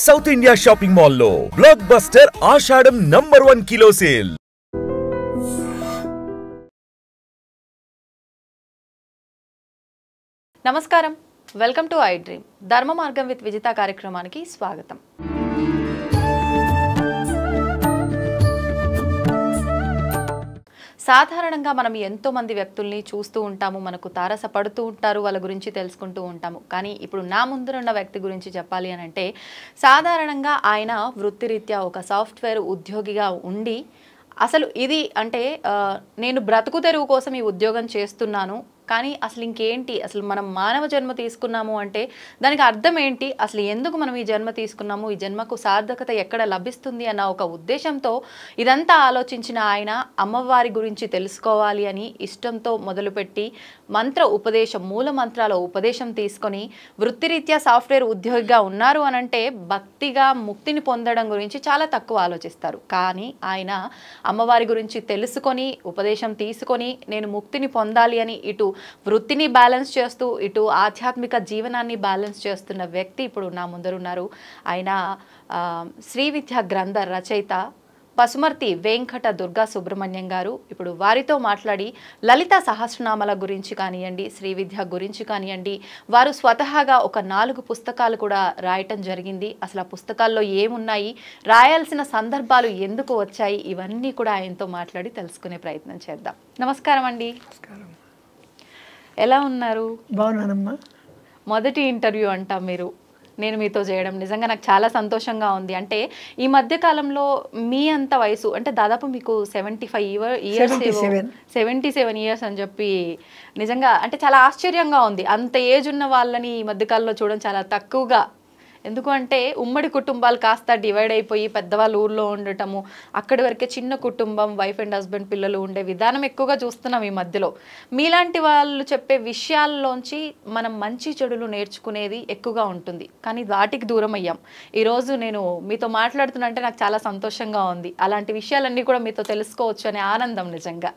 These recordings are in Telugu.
సౌత్ ఇండియా షాపింగ్ మాల్ లో బ్లాక్ బస్టర్ ఆషాఢం #1 కిలో సేల్. నమస్కారం, వెల్కమ్ టు ఐ డ్రీమ్. ధర్మ మార్గం విత్ విజిత కార్యక్రమానికి స్వాగతం. సాధారణంగా మనం ఎంతో మంది వ్యక్తుల్ని చూస్తూ ఉంటాము, మనకు తారసపడుతూ ఉంటారు, వాళ్ళ గురించి తెలుసుకుంటూ ఉంటాము. కానీ ఇప్పుడు నా ముందున్న వ్యక్తి గురించి చెప్పాలి అని అంటే, సాధారణంగా ఆయన వృత్తిరీత్యా ఒక సాఫ్ట్వేర్ ఉద్యోగిగా ఉండి అసలు ఇది అంటే నేను బ్రతుకు తెరువు కోసం ఈ ఉద్యోగం చేస్తున్నాను, కానీ అసలు ఇంకేంటి, అసలు మనం మానవ జన్మ తీసుకున్నాము అంటే దానికి అర్థం ఏంటి, అసలు ఎందుకు మనం ఈ జన్మ తీసుకున్నాము, ఈ జన్మకు సార్థకత ఎక్కడ లభిస్తుంది అన్న ఒక ఉద్దేశంతో ఇదంతా ఆలోచించిన ఆయన అమ్మవారి గురించి తెలుసుకోవాలి అని ఇష్టంతో మొదలుపెట్టి మంత్ర ఉపదేశం, మూల మంత్రాల ఉపదేశం తీసుకొని వృత్తిరీత్యా సాఫ్ట్వేర్ ఉద్యోగిగా ఉన్నారు అనంటే భక్తిగా ముక్తిని పొందడం గురించి చాలా తక్కువ ఆలోచిస్తారు. కానీ ఆయన అమ్మవారి గురించి తెలుసుకొని ఉపదేశం తీసుకొని నేను ముక్తిని పొందాలి అని ఇటు వృత్తిని బ్యాలెన్స్ చేస్తూ ఇటు ఆధ్యాత్మిక జీవనాన్ని బ్యాలెన్స్ చేస్తున్న వ్యక్తి ఇప్పుడు నా ముందరున్నారు. ఆయన శ్రీ విద్యా గ్రంథ రచయిత పసుమర్తి వెంకట దుర్గా సుబ్రహ్మణ్యం గారు. ఇప్పుడు వారితో మాట్లాడి లలిత సహస్రనామాల గురించి కానివ్వండి, శ్రీ విద్య గురించి కానివ్వండి, వారు స్వతహాగా ఒక 4 పుస్తకాలు కూడా రాయటం జరిగింది. అసలు ఆ పుస్తకాల్లో ఏమున్నాయి, రాయాల్సిన సందర్భాలు ఎందుకు వచ్చాయి, ఇవన్నీ కూడా ఆయనతో మాట్లాడి తెలుసుకునే ప్రయత్నం చేద్దాం. నమస్కారం అండి. ఎలా ఉన్నారు? బాగున్నానమ్మా. మొదటి ఇంటర్వ్యూ అంట మీరు నేను మీతో చేయడం నిజంగా నాకు చాలా సంతోషంగా ఉంది. అంటే ఈ మధ్య కాలంలో మీ అంత వయసు అంటే దాదాపు మీకు 77 ఇయర్స్ అని చెప్పి నిజంగా అంటే చాలా ఆశ్చర్యంగా ఉంది. అంత ఏజ్ ఉన్న వాళ్ళని ఈ మధ్యకాలంలో చూడడం చాలా తక్కువగా. ఎందుకంటే ఉమ్మడి కుటుంబాలు కాస్త డివైడ్ అయిపోయి పెద్దవాళ్ళు ఊర్లో ఉండటము, అక్కడి వరకే చిన్న కుటుంబం, వైఫ్ అండ్ హస్బెండ్, పిల్లలు ఉండే విధానం ఎక్కువగా చూస్తున్నాం ఈ మధ్యలో. మీలాంటి వాళ్ళు చెప్పే విషయాల్లోంచి మనం మంచి చెడులు నేర్చుకునేది ఎక్కువగా ఉంటుంది, కానీ వాటికి దూరం అయ్యాం. ఈరోజు నేను మీతో మాట్లాడుతున్నంటే నాకు చాలా సంతోషంగా ఉంది. అలాంటి విషయాలన్నీ కూడా మీతో తెలుసుకోవచ్చు అనే ఆనందం నిజంగా.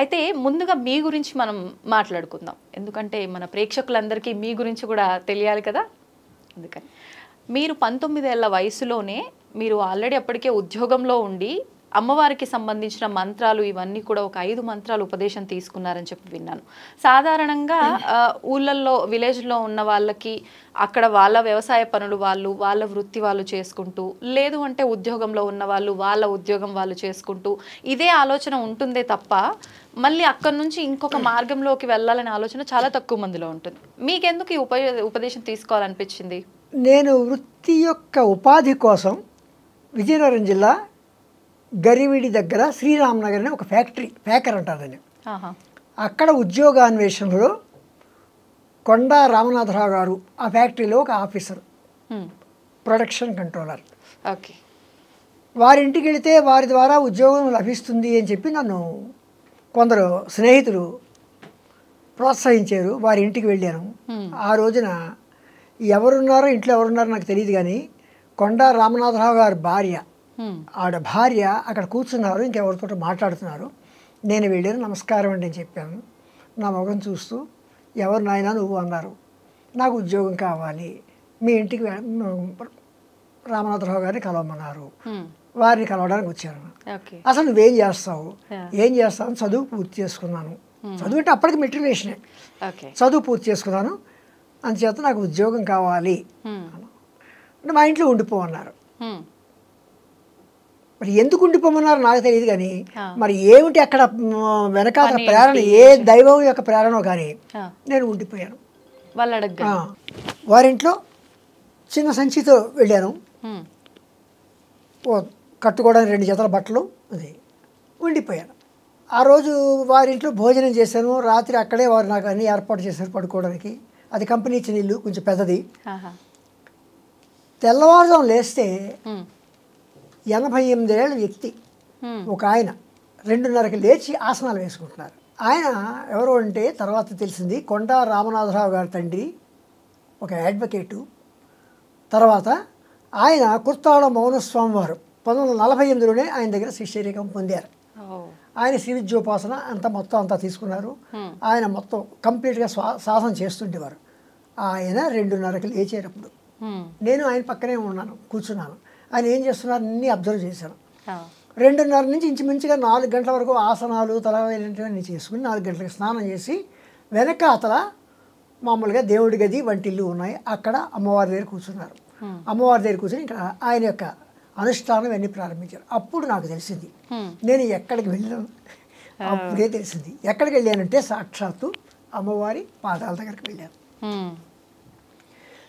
అయితే ముందుగా మీ గురించి మనం మాట్లాడుకుందాం, ఎందుకంటే మన ప్రేక్షకులందరికీ మీ గురించి కూడా తెలియాలి కదా. అందుకని మీరు 19 ఏళ్ల వయసులోనే మీరు ఆల్రెడీ అప్పటికే ఉద్యోగంలో ఉండి అమ్మవారికి సంబంధించిన మంత్రాలు ఇవన్నీ కూడా ఒక 5 మంత్రాలు ఉపదేశం తీసుకున్నారని చెప్పి విన్నాను. సాధారణంగా ఊళ్ళల్లో విలేజ్లో ఉన్న వాళ్ళకి అక్కడ వాళ్ళ వ్యవసాయ పనులు వాళ్ళ వృత్తి వాళ్ళు చేసుకుంటూ, లేదు అంటే ఉద్యోగంలో ఉన్న వాళ్ళు వాళ్ళ ఉద్యోగం వాళ్ళు చేసుకుంటూ ఇదే ఆలోచన ఉంటుందే తప్ప మళ్ళీ అక్కడి నుంచి ఇంకొక మార్గంలోకి వెళ్ళాలనే ఆలోచన చాలా తక్కువ మందిలో ఉంటుంది. మీకెందుకు ఈ ఉపదేశం తీసుకోవాలనిపించింది? నేను వృత్తి యొక్క ఉపాధి కోసం విజయనగరం జిల్లా గరివిడి దగ్గర శ్రీరామనగర్ అనే ఒక ఫ్యాకర్ అంటారని, అక్కడ ఉద్యోగాన్వేషణలో కొండా రామనాథరావు గారు ఆ ఫ్యాక్టరీలో ఒక ఆఫీసర్, ప్రొడక్షన్ కంట్రోలర్. ఓకే. వారింటికి వెళితే వారి ద్వారా ఉద్యోగం లభిస్తుంది అని చెప్పి నన్ను కొందరు స్నేహితులు ప్రోత్సహించారు. వారి ఇంటికి వెళ్ళాను. ఆ రోజున ఎవరున్నారో ఇంట్లో ఎవరున్నారో నాకు తెలియదు, కానీ కొండా రామనాథరావు గారి భార్య, ఆవిడ భార్య అక్కడ కూర్చున్నారు, ఇంకెవరితో మాట్లాడుతున్నారు. నేను వెళ్ళాను, నమస్కారం అండి అని చెప్పాను. నా ముఖం చూస్తూ ఎవరు నాయనా నువ్వు అన్నారు. నాకు ఉద్యోగం కావాలి, మీ ఇంటికి రామనాథరావు గారిని కలవమన్నారు. వారిని కలవడానికి వచ్చాను. అసలు నువ్వేం చేస్తావు, ఏం చేస్తావు? చదువు పూర్తి చేసుకున్నాను. చదువు అంటే అప్పటికి మెట్రికులేషనే. చదువు పూర్తి చేసుకున్నాను, అందుచేత నాకు ఉద్యోగం కావాలి అంటే మా ఇంట్లో ఉండిపోమన్నారు. మరి ఎందుకు ఉండిపోమన్నారు నాకు తెలియదు, కానీ మరి ఏమిటి అక్కడ వెనకాల ప్రేరణ, ఏ దైవం యొక్క ప్రేరణ కానీ నేను ఉండిపోయాను. వారింట్లో చిన్న సంచితో వెళ్ళాను. కట్టుకోవడానికి 2 జతల బట్టలు అది ఉండిపోయాను. ఆ రోజు వారింట్లో భోజనం చేశాను. రాత్రి అక్కడే వారు నాకు అన్ని ఏర్పాటు చేశారు పడుకోవడానికి. అది కంపెనీ ఇచ్చిన ఇల్లు, కొంచెం పెద్దది. తెల్లవారుజాము లేస్తే 88 ఏళ్ళ వ్యక్తి ఒక ఆయన 2:30కి లేచి ఆసనాలు వేసుకుంటున్నారు. ఆయన ఎవరు అంటే తర్వాత తెలిసింది కొండా రామనాథరావు గారి తండ్రి, ఒక అడ్వకేటు. తర్వాత ఆయన కుర్తాళ మౌనస్వామి వారు 1948లోనే ఆయన దగ్గర శిష్యరికం పొందారు. ఆయన శ్రీ విద్యోపాసన మొత్తం అంతా తీసుకున్నారు. ఆయన మొత్తం కంప్లీట్గా సాధన చేస్తుండేవారు. ఆయన 2:30కి లేచేటప్పుడు నేను ఆయన పక్కనే ఉన్నాను, కూర్చున్నాను. ఆయన ఏం చేస్తున్నారు అన్నీ అబ్జర్వ్ చేశాను. 2:30 నుంచి ఇంచుమించుగా 4 గంటల వరకు ఆసనాలు తలవేలాంటివన్నీ చేసుకుని 4 గంటలకు స్నానం చేసి వెనకాతల మామూలుగా దేవుడి గది వంటిల్లు ఉన్నాయి, అక్కడ అమ్మవారి దగ్గర కూర్చున్నారు. అమ్మవారి దగ్గర కూర్చొని ఇంకా ఆయన యొక్క అనుష్ఠానం ఇవన్నీ ప్రారంభించారు. అప్పుడు నాకు తెలిసింది నేను ఎక్కడికి వెళ్ళాను. అప్పుడే తెలిసింది ఎక్కడికి వెళ్ళానంటే సాక్షాత్తు అమ్మవారి పాదాల దగ్గరికి వెళ్ళాను.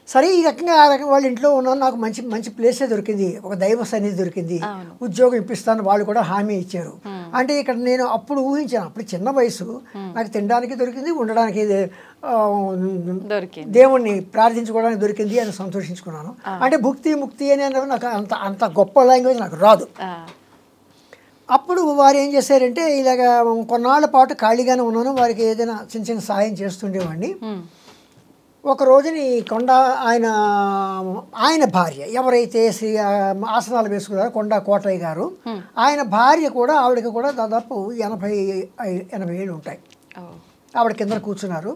సరే ఈ రకంగా ఆ రకంగా వాళ్ళ ఇంట్లో ఉన్నాను, నాకు మంచి మంచి ప్లేసే దొరికింది, ఒక దైవ సన్నిధి దొరికింది, ఉద్యోగం ఇప్పిస్తాను వాళ్ళు కూడా హామీ ఇచ్చారు. అంటే ఇక్కడ నేను అప్పుడు ఊహించాను, అప్పుడు చిన్న వయసు, నాకు తినడానికి దొరికింది, ఉండడానికి దేవుణ్ణి ప్రార్థించుకోవడానికి దొరికింది అని సంతోషించుకున్నాను. అంటే భుక్తి ముక్తి అని నాకు అంత అంత గొప్ప లాంగ్వేజ్ నాకు రాదు. అప్పుడు వారు ఏం చేశారంటే ఇలాగ కొన్నాళ్ళ పాటు ఖాళీగానే ఉన్నాను, వారికి ఏదైనా చిన్న చిన్న సాయం చేస్తుండేవాడిని. ఒక రోజుని కొండ ఆయన భార్య ఎవరైతే శ్రీ ఆసనాలు వేసుకున్నారో కొండ కోటయ్య గారు, ఆయన భార్య కూడా ఆవిడకి కూడా దాదాపు 80 ఏళ్ళు ఉంటాయి. ఆవిడ కింద కూర్చున్నారు,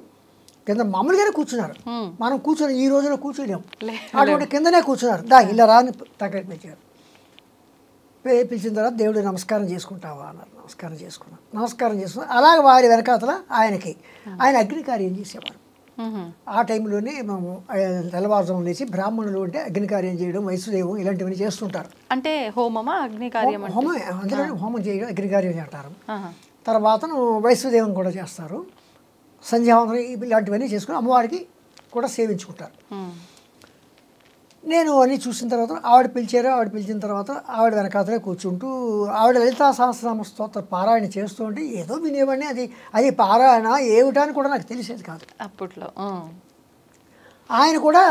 కింద మామూలుగానే కూర్చున్నారు, మనం కూర్చొని ఈ రోజున కూర్చోలేము, అటువంటి కిందనే కూర్చున్నారు. ఇలా రాని దగ్గర పిలిచారు. పిలిచిన తర్వాత దేవుడు నమస్కారం చేసుకుంటావా అన్నారు. నమస్కారం చేసుకున్నాను. అలాగే వారి వెనకాతల ఆయన అగ్ని కార్యం చేసేవారు. ఆ టైంలోనే మేము తెల్లవారుజాము లేచి బ్రాహ్మణులు అంటే అగ్ని కార్యం చేయడం, వైశ్వదేవం ఇలాంటివన్నీ చేస్తుంటారు. అంటే హోమమా అగ్ని కార్యం? హోమమే, అందులో హోమం చేయడం అగ్ని కార్యం చేస్తారు. తర్వాత వైశ్వదేవం కూడా చేస్తారు, సంధ్యావందనం ఇలాంటివన్నీ చేసుకుని అమ్మవారికి కూడా సేవించుకుంటారు. నేను అన్నీ చూసిన తర్వాత ఆవిడ పిలిచిన తర్వాత ఆవిడ వెనకాతలే కూర్చుంటూ ఆవిడ లలితా సహస్రనామ స్తోత్ర పారాయణ చేస్తూ ఉంటే ఏదో వినేవాడిని. అది పారాయణ ఏమిటని కూడా నాకు తెలిసేది కాదు అప్పట్లో. ఆయన కూడా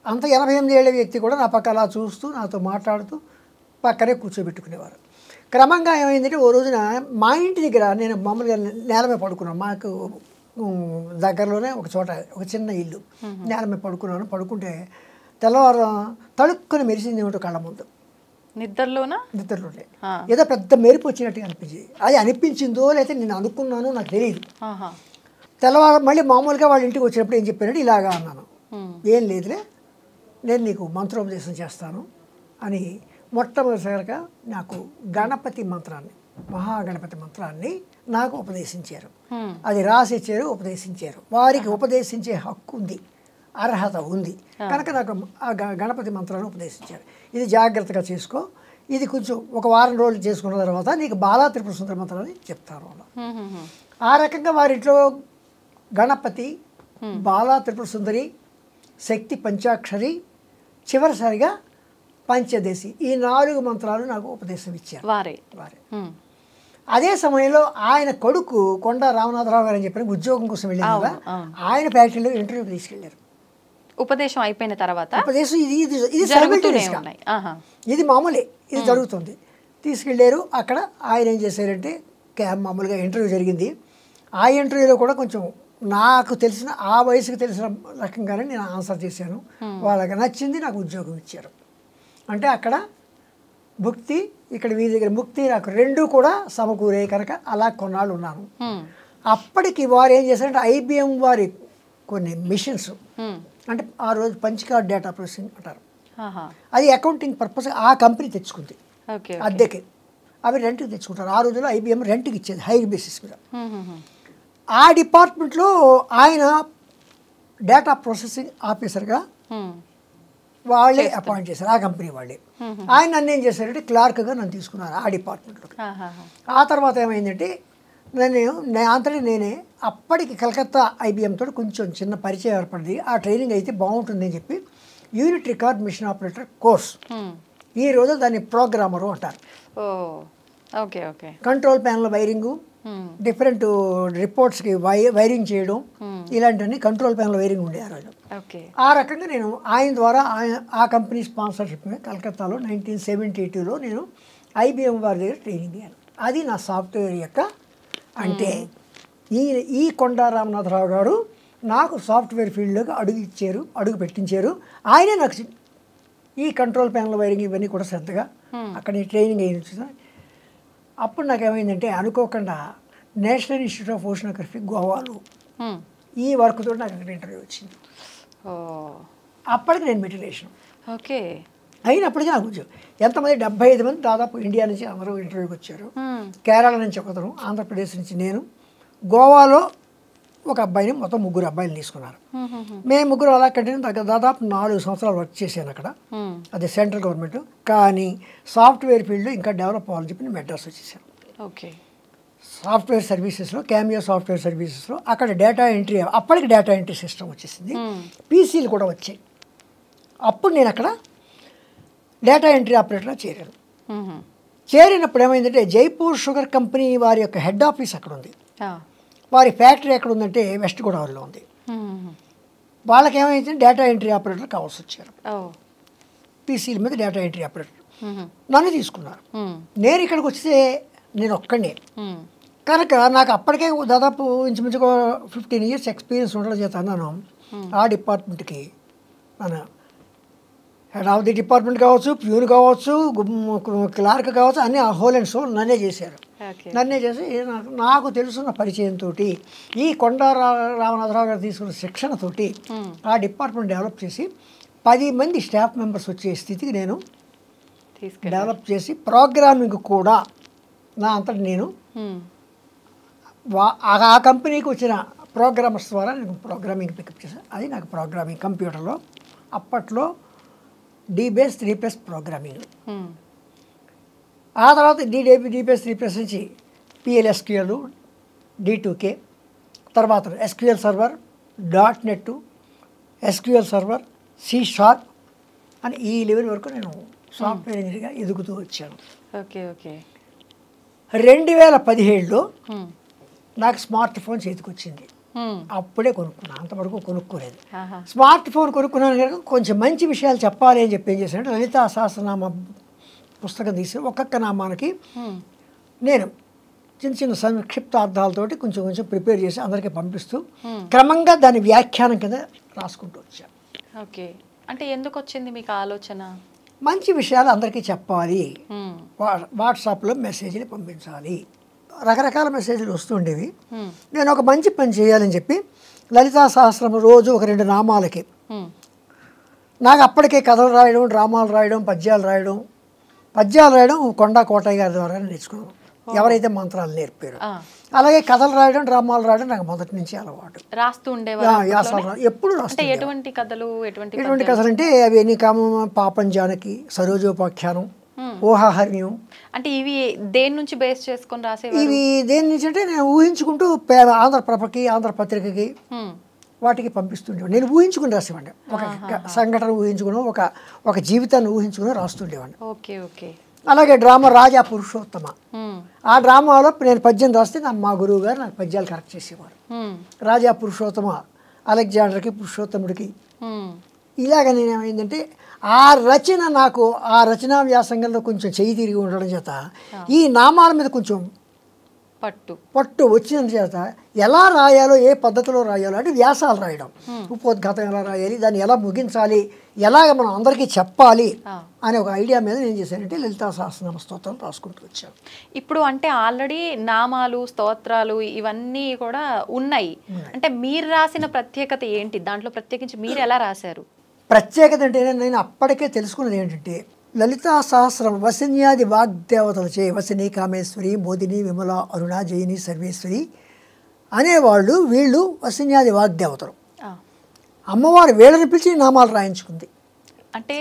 అంత 88 ఏళ్ల వ్యక్తి కూడా నా పక్క అలా చూస్తూ నాతో మాట్లాడుతూ పక్కనే కూర్చోబెట్టుకునేవారు. క్రమంగా ఏమైందంటే ఓ రోజున మా ఇంటి దగ్గర నేను మామూలుగా నేల మీద పడుకున్నాను. మాకు దగ్గరలోనే ఒక చోట ఒక చిన్న ఇల్లు, నేల మీద పడుకుంటే తెల్లవారు తడుక్కుని మెరిసింది ఏమిటో కళ్ళ ముందు. నిద్రలోనే ఏదో పెద్ద మెరుపు వచ్చినట్టుగా అనిపించింది. అది అనిపించిందో లేకపోతే నేను అనుకున్నానో నాకు తెలియదు. తెల్లవారు మళ్ళీ మామూలుగా వాళ్ళ ఇంటికి వచ్చినప్పుడు ఏం చెప్పానంటే ఇలాగా అన్నాను, ఏం లేదులే నేను నీకు మంత్రోపదేశం చేస్తాను అని మొట్టమొదటిసారిగా నాకు గణపతి మంత్రాన్ని, మహాగణపతి మంత్రాన్ని నాకు ఉపదేశించారు. అది రాసిచ్చారు, ఉపదేశించారు. వారికి ఉపదేశించే హక్కు ఉంది, అర్హత ఉంది కనుక నాకు ఆ గణపతి మంత్రాన్ని ఉపదేశించారు. ఇది జాగ్రత్తగా చేసుకో, ఇది కొంచెం ఒక వారం రోజులు చేసుకున్న తర్వాత నీకు బాలా త్రిపుర సుందర మంత్రాన్ని చెప్తాను. ఆ రకంగా వారింట్లో గణపతి, బాలా త్రిపుర సుందరి, శక్తి పంచాక్షరి, చివరిసారిగా పంచదశి, ఈ 4 మంత్రాలు నాకు ఉపదేశం ఇచ్చారు వారే. అదే సమయంలో ఆయన కొడుకు కొండ రామనాథరావు గారు అని చెప్పి ఉద్యోగం కోసం వెళ్ళారు కదా, ఆయన ఫ్యాక్టరీలో ఇంటర్వ్యూకి తీసుకెళ్లారు. ఉపదేశం అయిపోయిన తర్వాత ఉపదేశం ఇది మామూలే, ఇది జరుగుతుంది. తీసుకెళ్ళారు. అక్కడ ఆయన ఏం చేశారంటే మామూలుగా ఇంటర్వ్యూ జరిగింది. ఆ ఇంటర్వ్యూలో కూడా కొంచెం నాకు తెలిసిన ఆ వయసుకు తెలిసిన రకంగానే నేను ఆన్సర్ చేశాను. వాళ్ళకి నచ్చింది, నాకు ఉద్యోగం ఇచ్చారు. అంటే అక్కడ భుక్తి, ఇక్కడ వీరి దగ్గర ముక్తి, నాకు 2 కూడా సమకూరే కనుక అలా కొన్నాళ్ళు ఉన్నాను. అప్పటికి వారు ఏం చేశారంటే IBM వారి కొన్ని మిషన్స్, అంటే ఆ రోజు పంచికార్డ్ డేటా ప్రాసెసింగ్ అంటారు, అది అకౌంటింగ్ పర్పస్ ఆ కంపెనీ తెచ్చుకుంది అద్దెకి. అవి రెంట్కి తెచ్చుకుంటారు. ఆ రోజుల్లో IBM రెంట్కి ఇచ్చేది హై బేసిస్ మీద. ఆ డిపార్ట్మెంట్లో ఆయన డేటా ప్రాసెసింగ్ ఆఫీసర్గా వాళ్ళే అపాయింట్ చేశారు, ఆ కంపెనీ వాళ్ళే. ఆయన నన్ను ఏం చేశారంటే క్లార్క్గా నన్ను తీసుకున్నారు ఆ డిపార్ట్మెంట్లోకి. ఆ తర్వాత ఏమైందంటే నేనే అప్పటికి కలకత్తా IBM తోటి కొంచెం చిన్న పరిచయం ఏర్పడింది. ఆ ట్రైనింగ్ అయితే బాగుంటుంది అని చెప్పి unit record machine operator course, ఈ రోజు దాన్ని ప్రోగ్రామరు అంటారు. కంట్రోల్ ప్యానల్ వైరింగు, డిఫరెంట్ రిపోర్ట్స్కి వైరింగ్ చేయడం, ఇలాంటివన్నీ కంట్రోల్ ప్యానల్ వైరింగ్ ఉండే ఆ రోజు. ఆ రకంగా నేను ఆయన ద్వారా ఆ కంపెనీ స్పాన్సర్షిప్ మీద కలకత్తాలో 1972లో నేను IBM వారి దగ్గర ట్రైనింగ్ అయ్యాను. అది నా సాఫ్ట్వేర్ యొక్క, అంటే ఈ కొండ రామనాథరావు గారు నాకు సాఫ్ట్వేర్ ఫీల్డ్లోకి అడుగు పెట్టించారు. ఆయనే నాకు ఈ కంట్రోల్ ప్యానల్ వైరింగ్ ఇవన్నీ కూడా శ్రద్ధగా అక్కడ ట్రైనింగ్ అయ్యింది. అప్పుడు నాకు ఏమైందంటే అనుకోకుండా నేషనల్ ఇన్స్టిట్యూట్ ఆఫ్ ఓషనోగ్రఫీ గోవాలో ఈ వర్క్ తోటి నాకు అక్కడ ఇంటర్వ్యూ వచ్చింది. అప్పటికి నేను మెట్రికులేషన్ ఓకే. అయినప్పటికీ నాకు ఉద్యోగం. ఎంతమంది 75 మంది దాదాపు ఇండియా నుంచి అందరూ ఇంటర్వ్యూకి వచ్చారు. కేరళ నుంచి ఒకతను, ఆంధ్రప్రదేశ్ నుంచి నేను, గోవాలో ఒక అబ్బాయిని, మొత్తం 3 అబ్బాయిలు తీసుకున్నారు. మేము 3 అలా కంటిన్యూ దాదాపు 4 సంవత్సరాలు వర్క్ చేశాను అక్కడ. అది సెంట్రల్ గవర్నమెంట్. కానీ సాఫ్ట్వేర్ ఫీల్డ్లో ఇంకా డెవలప్ అవ్వాలని చెప్పి నేను మెడ్రాస్ వచ్చేసాను. ఓకే. సాఫ్ట్వేర్ సర్వీసెస్లో, క్యామియో సాఫ్ట్వేర్ సర్వీసెస్లో అక్కడ డేటా ఎంట్రీ, అప్పటికి డేటా ఎంట్రీ సిస్టమ్ వచ్చేసింది, పీసీలు కూడా వచ్చాయి. అప్పుడు నేను అక్కడ డేటా ఎంట్రీ ఆపరేటర్గా చేరాను. చేరినప్పుడు ఏమైందంటే జైపూర్ షుగర్ కంపెనీ వారి యొక్క హెడ్ ఆఫీస్ అక్కడ ఉంది. వారి ఫ్యాక్టరీ ఎక్కడ ఉందంటే వెస్ట్ గోదావరిలో ఉంది. వాళ్ళకి ఏమైంది, డేటా ఎంట్రీ ఆపరేటర్ కావాల్సి వచ్చారు. పీసీల మీద డేటా ఎంట్రీ ఆపరేటర్ నన్ను తీసుకున్నారు. నేను ఇక్కడికి వస్తే నేను ఒక్కడే కనుక నాకు అప్పటికే దాదాపు ఇంచుమించుగా 15 years ఎక్స్పీరియన్స్ ఉండడం చేత అన్నాను ఆ డిపార్ట్మెంట్కి. నన్ను హెడ్ ఆఫ్ ది డిపార్ట్మెంట్ కావచ్చు, ప్యూన్ కావచ్చు, క్లార్క్ కావచ్చు, అన్నీ హోల్ అండ్ సోల్ నన్నే చేశారు. నన్నే చేసి నాకు తెలుసున్న పరిచయంతో ఈ కొండా రామనాథరావు గారు తీసుకున్న శిక్షణతోటి ఆ డిపార్ట్మెంట్ డెవలప్ చేసి 10 మంది స్టాఫ్ మెంబర్స్ వచ్చే స్థితికి నేను డెవలప్ చేసి ప్రోగ్రామింగ్ కూడా నా అంతటి నేను ఆ కంపెనీకి వచ్చిన ప్రోగ్రామర్స్ ద్వారా నేను ప్రోగ్రామింగ్ పికప్ చేశాను. అది నాకు ప్రోగ్రామింగ్ కంప్యూటర్లో అప్పట్లో D-Base 3+ ప్రోగ్రామింగ్. ఆ తర్వాత D-Base 3+ నుంచి PLSQL, D2K, తర్వాత SQL server, .NET, SQL server, C# అని ఈ లెవెల్ వరకు నేను సాఫ్ట్వేర్ ఇంజనీర్గా ఎదుగుతూ వచ్చాను. ఓకే. ఓకే. 2017లో నాకు స్మార్ట్ ఫోన్ చేతికి వచ్చింది. అప్పుడే కొనుక్కున్నాను, అంతవరకు కొనుక్కోలేదు. స్మార్ట్ ఫోన్ కొనుక్కున్నాను కనుక కొంచెం మంచి విషయాలు చెప్పాలి అని చెప్పి ఏం చేశానంటే లలితా సహస్రనామ పుస్తకం తీసి ఒక్కొక్క నామానికి నేను చిన్న చిన్న సంక్షిప్తార్థాలతోటి కొంచెం కొంచెం ప్రిపేర్ చేసి అందరికీ పంపిస్తూ క్రమంగా దాని వ్యాఖ్యానం కింద రాసుకుంటూ వచ్చాను. ఓకే. అంటే ఎందుకు వచ్చింది మీకు ఆలోచన? మంచి విషయాలు అందరికీ చెప్పాలి, వాట్సాప్లో మెసేజ్లు పంపించాలి, రకరకాల మెసేజ్లు వస్తుండేవి. నేను ఒక మంచి పని చేయాలని చెప్పి లలితా సహస్రం రోజు ఒక 2 నామాలకి నాకు అప్పటికే కథలు రాయడం, డ్రామాలు రాయడం, పద్యాలు రాయడం కొండా కోటయ్య గారి ద్వారా నేర్చుకున్నాను, ఎవరైతే మంత్రాలు నేర్పారు. అలాగే కథలు రాయడం, డ్రామాలు రాయడం నాకు మొదటి నుంచి అలవాటు. రాస్తూ ఉండేవారు ఎప్పుడు రాస్తే ఎటువంటి కథలు? ఎటువంటి కథలు అంటే అవి ఎన్ని పాపం జానకి, సరోజోపాఖ్యానం, ఊహాహర్ణ్యం. అంటే ఇవి దేని నుంచి బేస్ చేసుకొని రాసేవారు? ఇవి దేని నుంచి అంటే నేను ఊహించుకుంటూ ఆంధ్రప్రభకి, ఆంధ్రపత్రికకి వాటికి పంపిస్తుండేవాడిని. నేను ఊహించుకుని రాసేవాడిని, ఒక సంఘటన ఊహించుకుని, ఒక జీవితాన్ని ఊహించుకుని రాస్తుండేవాడిని. ఓకే. ఓకే. అలాగే డ్రామా రాజా పురుషోత్తమ, ఆ డ్రామాలో నేను పద్యం రాస్తే మా గురువు గారు నాకు పద్యాలు కరెక్ట్ చేసేవారు. రాజా పురుషోత్తమ, అలెగ్జాండర్కి, పురుషోత్తముడికి, ఇలాగ నేనేమైందంటే ఆ రచన నాకు ఆ రచనా వ్యాసంగంలో కొంచెం చెయ్యి తిరిగి ఉండడం చేత ఈ నామాల మీద కొంచెం పట్టు వచ్చిన చేత ఎలా రాయాలో, ఏ పద్ధతిలో రాయాలో అంటే వ్యాసాలు రాయడం, ఉపోద్ఘాతం ఎలా రాయాలి, దాన్ని ఎలా ముగించాలి, ఎలాగ మనం అందరికీ చెప్పాలి అనే ఒక ఐడియా మీద నేను చేశానంటే లలితా సహస్రనామ స్తోత్రం రాసుకుంటూ వచ్చాను. ఇప్పుడు అంటే ఆల్రెడీ నామాలు, స్తోత్రాలు ఇవన్నీ కూడా ఉన్నాయి. అంటే మీరు రాసిన ప్రత్యేకత ఏంటి? దాంట్లో ప్రత్యేకించి మీరు ఎలా రాశారు? ప్రత్యేకత అంటే నేను అప్పటికే తెలుసుకున్నది ఏంటంటే లలితా సహస్రం వసిన్యాది వాగ్దేవతలచే వసిని, కామేశ్వరి, మోదిని, విమల, అరుణ, జయిని, సర్వేశ్వరి అనేవాళ్ళు వీళ్ళు వసిన్యాది వాగ్దేవతలు. అమ్మవారు వీళ్ళని పిలిచి నామాలు రాయించుకుంది. అంటే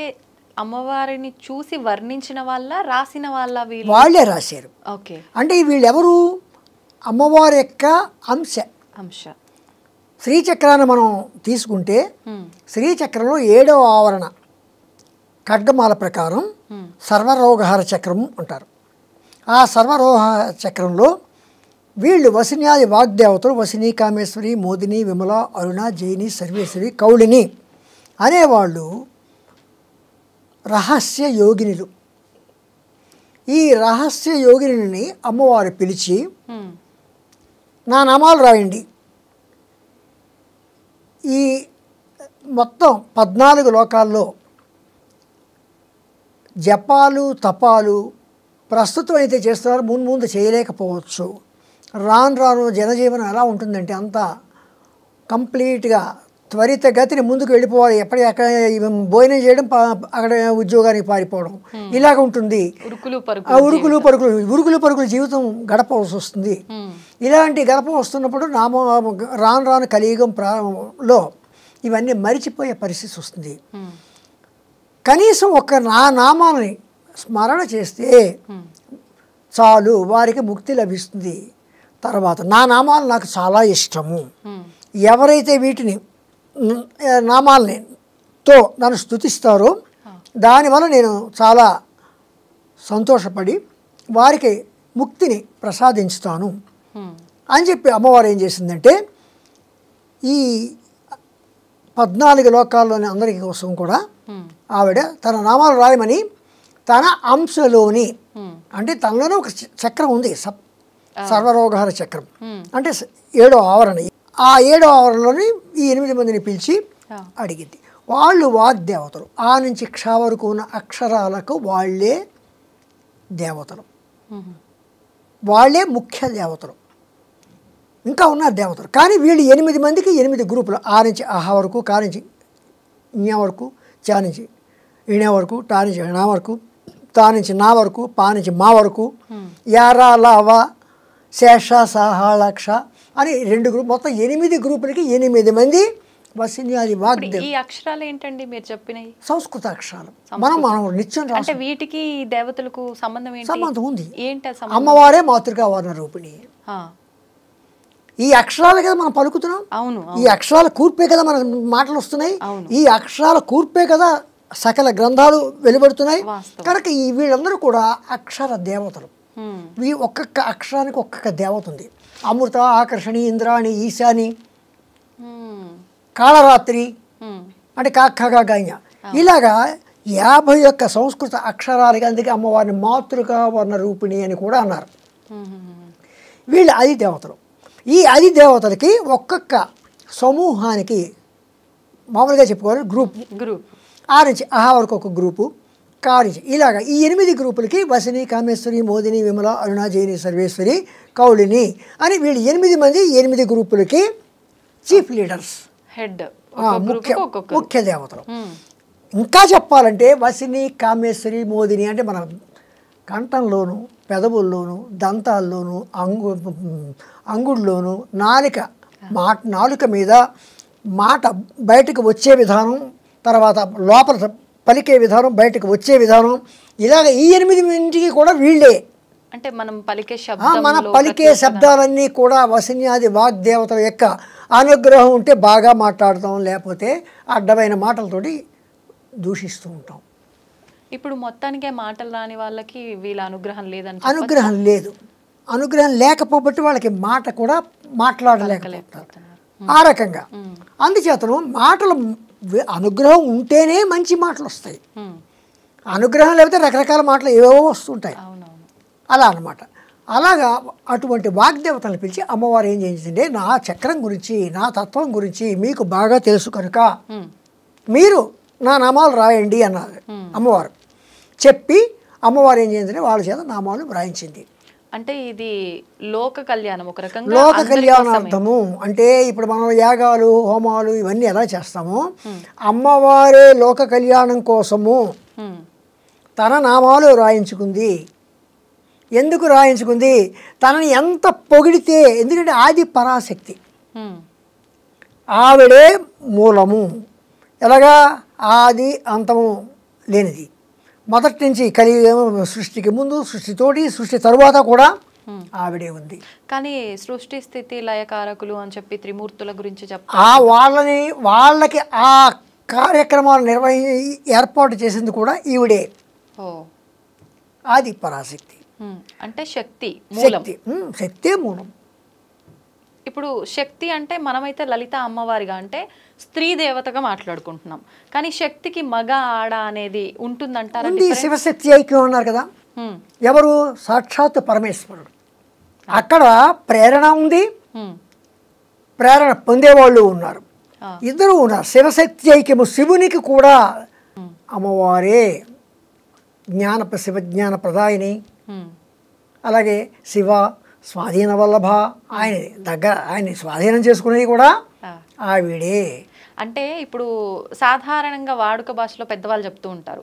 అమ్మవారిని చూసి వర్ణించిన వాళ్ళ, రాసిన వాళ్ళ? వాళ్ళే రాశారు. ఓకే. అంటే వీళ్ళెవరు? అమ్మవారి యొక్క అంశ. శ్రీచక్రాన్ని మనం తీసుకుంటే శ్రీచక్రంలో 7వ ఆవరణ ఖడ్గమాల ప్రకారం సర్వరోగహార చక్రం అంటారు. ఆ సర్వరోగహార చక్రంలో వీళ్ళు వసిన్యాది వాగ్దేవతలు వసిని, కామేశ్వరి, మోదిని, విమల, అరుణ, జయిని, సర్వేశ్వరి, కౌళిని అనేవాళ్ళు రహస్య యోగినులు. ఈ రహస్య యోగిని అమ్మవారు పిలిచి నా నామాలు రాయండి, ఈ మొత్తం 14 లోకాల్లో జపాలు, తపాలు ప్రస్తుతం అయితే చేస్తున్నారు, ముందు చేయలేకపోవచ్చు. రాను రాను జనజీవనం ఎలా ఉంటుందంటే అంతా కంప్లీట్గా త్వరితగతిని ముందుకు వెళ్ళిపోవాలి, ఎక్కడ భోజనం చేయడం, అక్కడ ఉద్యోగానికి పారిపోవడం, ఇలాగ ఉంటుంది. ఉరుకులు పరుగులు జీవితం గడపవలసి వస్తుంది. ఇలాంటి గడప వస్తున్నప్పుడు రాను రాను కలియుగంలో ఇవన్నీ మరిచిపోయే పరిస్థితి వస్తుంది. కనీసం నా నామాలని స్మరణ చేస్తే చాలు, వారికి ముక్తి లభిస్తుంది. తర్వాత నా నామాలు నాకు చాలా ఇష్టము, ఎవరైతే వీటిని నామాలతో నన్ను స్తుతిస్తారో దానివల్ల నేను చాలా సంతోషపడి వారికి ముక్తిని ప్రసాదించుతాను అని చెప్పి అమ్మవారు ఏం చేసిందంటే ఈ 14 లోకాల్లోని అందరికీ కోసం కూడా ఆవిడ తన నామాలు రాయమని తన అంశలోని, అంటే తనలోనే ఒక చక్రం ఉంది, సర్వరోగహర చక్రం, అంటే 7వ ఆవరణ. ఆ 7వ ఆవరణలోని ఈ 8 మందిని పిలిచి అడిగింది. వాళ్ళు వాగ్దేవతలు. ఆ నుంచి క్ష వరకు ఉన్న అక్షరాలకు వాళ్ళే దేవతలు, వాళ్ళే ముఖ్య దేవతలు. ఇంకా ఉన్నారు దేవతలు, కానీ వీళ్ళు 8 మందికి 8 గ్రూపులు. ఆ నుంచి ఆహా వరకు, కా నుంచి జ్ఞ వరకు, చా నుంచి ఇణ వరకు, టా నుంచి నా వరకు, తా నుంచి నా వరకు, పా నుంచి మా వరకు, యారా లావా శేష సహాళక్ష అని 2 గ్రూప్, మొత్తం 8 గ్రూపులకి 8 మంది వసిన్యాది వాగ్దేవ. ఈ అక్షరాలు ఏంటండి మీరు చెప్పినవి? సంస్కృత అక్షరాలు. మనం నిత్యం అంటే వీటికి దేవతలకు సంబంధం ఏంటి? సంబంధం ఉంది. ఏంటి? అమ్మవారే మాతృకా వర్ణ రూపిణి. ఈ అక్షరాలు కదా మనం పలుకుతున్నాం. అవును. ఈ అక్షరాల కూర్పే కదా మన మాటలు వస్తున్నాయి. ఈ అక్షరాల కూర్పే కదా సకల గ్రంథాలు వెలువడుతున్నాయి. కనుక వీళ్ళందరూ కూడా అక్షర దేవతలు. ఒక్కొక్క అక్షరానికి ఒక్కొక్క దేవత ఉంది. అమృత, ఆకర్షణి, ఇంద్రాణి, ఈశాని, కాళరాత్రి అంటే కాక్కగా గాయ, ఇలాగా 51 సంస్కృత అక్షరాలకి. అందుకే అమ్మవారిని మాతృకా వర్ణ రూపిణి అని కూడా అన్నారు. వీళ్ళు 10 దేవతలు. ఈ 10 దేవతలకి ఒక్కొక్క సమూహానికి మామూలుగా చెప్పుకోవాలి గ్రూప్. ఆ నుంచి ఆహా వరకు ఒక గ్రూపు, కా నుంచి ఇలాగా ఈ 8 గ్రూపులకి వసిని, కామేశ్వరి, మోదిని, విమల, అరుణ, జైని, సర్వేశ్వరి, కౌళిని అని వీళ్ళు 8 మంది 8 గ్రూపులకి చీఫ్ లీడర్స్, హెడ్, ముఖ్య దేవతలు. ఇంకా చెప్పాలంటే వసిని, కామేశ్వరి, మోదిని అంటే మన కంఠంలోను, పెదవుల్లోను, దంతాల్లోను, అంగుళ్ళలోను, నాలుక మీద మాట బయటకు వచ్చే విధానం, తర్వాత లోపల పలికే విధానం, బయటకు వచ్చే విధానం, ఇలాగ ఈ 8 మందికి కూడా వీళ్ళే. అంటే మనం పలికే శబ్దాలన్నీ కూడా వసిన్యాది వాగ్దేవతల యొక్క అనుగ్రహం ఉంటే బాగా మాట్లాడతాం, లేకపోతే అడ్డమైన మాటలతోటి దూషిస్తూ ఉంటాం. ఇప్పుడు మొత్తానికే మాటలు రాని వాళ్ళకి వీళ్ళ అనుగ్రహం లేదని, అనుగ్రహం లేదు. అనుగ్రహం లేకపోబట్టి వాళ్ళకి మాట కూడా మాట్లాడలేకపోతారు. ఆ రకంగా అందుచేతను మాటలు అనుగ్రహం ఉంటేనే మంచి మాటలు వస్తాయి. అనుగ్రహం లేకపోతే రకరకాల మాటలు ఏవేవో వస్తుంటాయి. అలా అన్నమాట. అలాగా అటువంటి వాగ్దేవతలను పిలిచి అమ్మవారు ఏం చేసిందంటే నా చక్రం గురించి, నా తత్వం గురించి మీకు బాగా తెలుసు కనుక మీరు నా నామాలు రాయండి అన్నారు అమ్మవారు. చెప్పి అమ్మవారు ఏం చేసిందంటే వాళ్ళ చేత నామాలు వ్రాయించింది. అంటే ఇది లోక కళ్యాణం, ఒక రకంగా లోక కళ్యాణార్థము. అంటే ఇప్పుడు మనం యాగాలు, హోమాలు ఇవన్నీ ఎలా చేస్తామో అమ్మవారే లోక కళ్యాణం కోసము తన నామాలు రాయించుకుంది. ఎందుకు రాయించుకుంది? తనని ఎంత పొగిడితే, ఎందుకంటే ఆది పరాశక్తి, ఆవిడే మూలము. ఎలాగా? ఆది అంతము లేనిది. మొదటి నుంచి సృష్టికి ముందు, సృష్టితోటి, సృష్టి తరువాత కూడా ఆవిడే ఉంది. కానీ సృష్టి స్థితి లయకారకులు అని చెప్పి త్రిమూర్తుల గురించి చెప్తారు. వాళ్ళకి ఆ కార్యక్రమాలు ఏర్పాటు చేసింది కూడా ఈవిడే. ఆది పరాశక్తి అంటే శక్తి మూలం. శక్తే మూలం. ఇప్పుడు శక్తి అంటే మనమైతే లలిత అమ్మవారిగా అంటే స్త్రీ దేవతగా మాట్లాడుకుంటున్నాం, కానీ శక్తికి మగ ఆడ అనేది ఉంటుందంటారా? శివశక్తి ఐక్యం ఉన్నారు కదా, ఎవరు? సాక్షాత్ పరమేశ్వరుడు. అక్కడ ప్రేరణ ఉంది, ప్రేరణ పొందేవాళ్ళు ఉన్నారు, ఇద్దరు ఉన్నారు. శివశక్తి ఐక్యము. శివునికి కూడా అమ్మవారే శివజ్ఞాన ప్రదాయిని. అలాగే శివ స్వాధీన వల్లభ, ఆయన దగ్గర ఆయన్ని స్వాధీనం చేసుకునేది కూడా ఆవిడే. అంటే ఇప్పుడు సాధారణంగా వాడుక భాషలో పెద్దవాళ్ళు చెప్తూ ఉంటారు,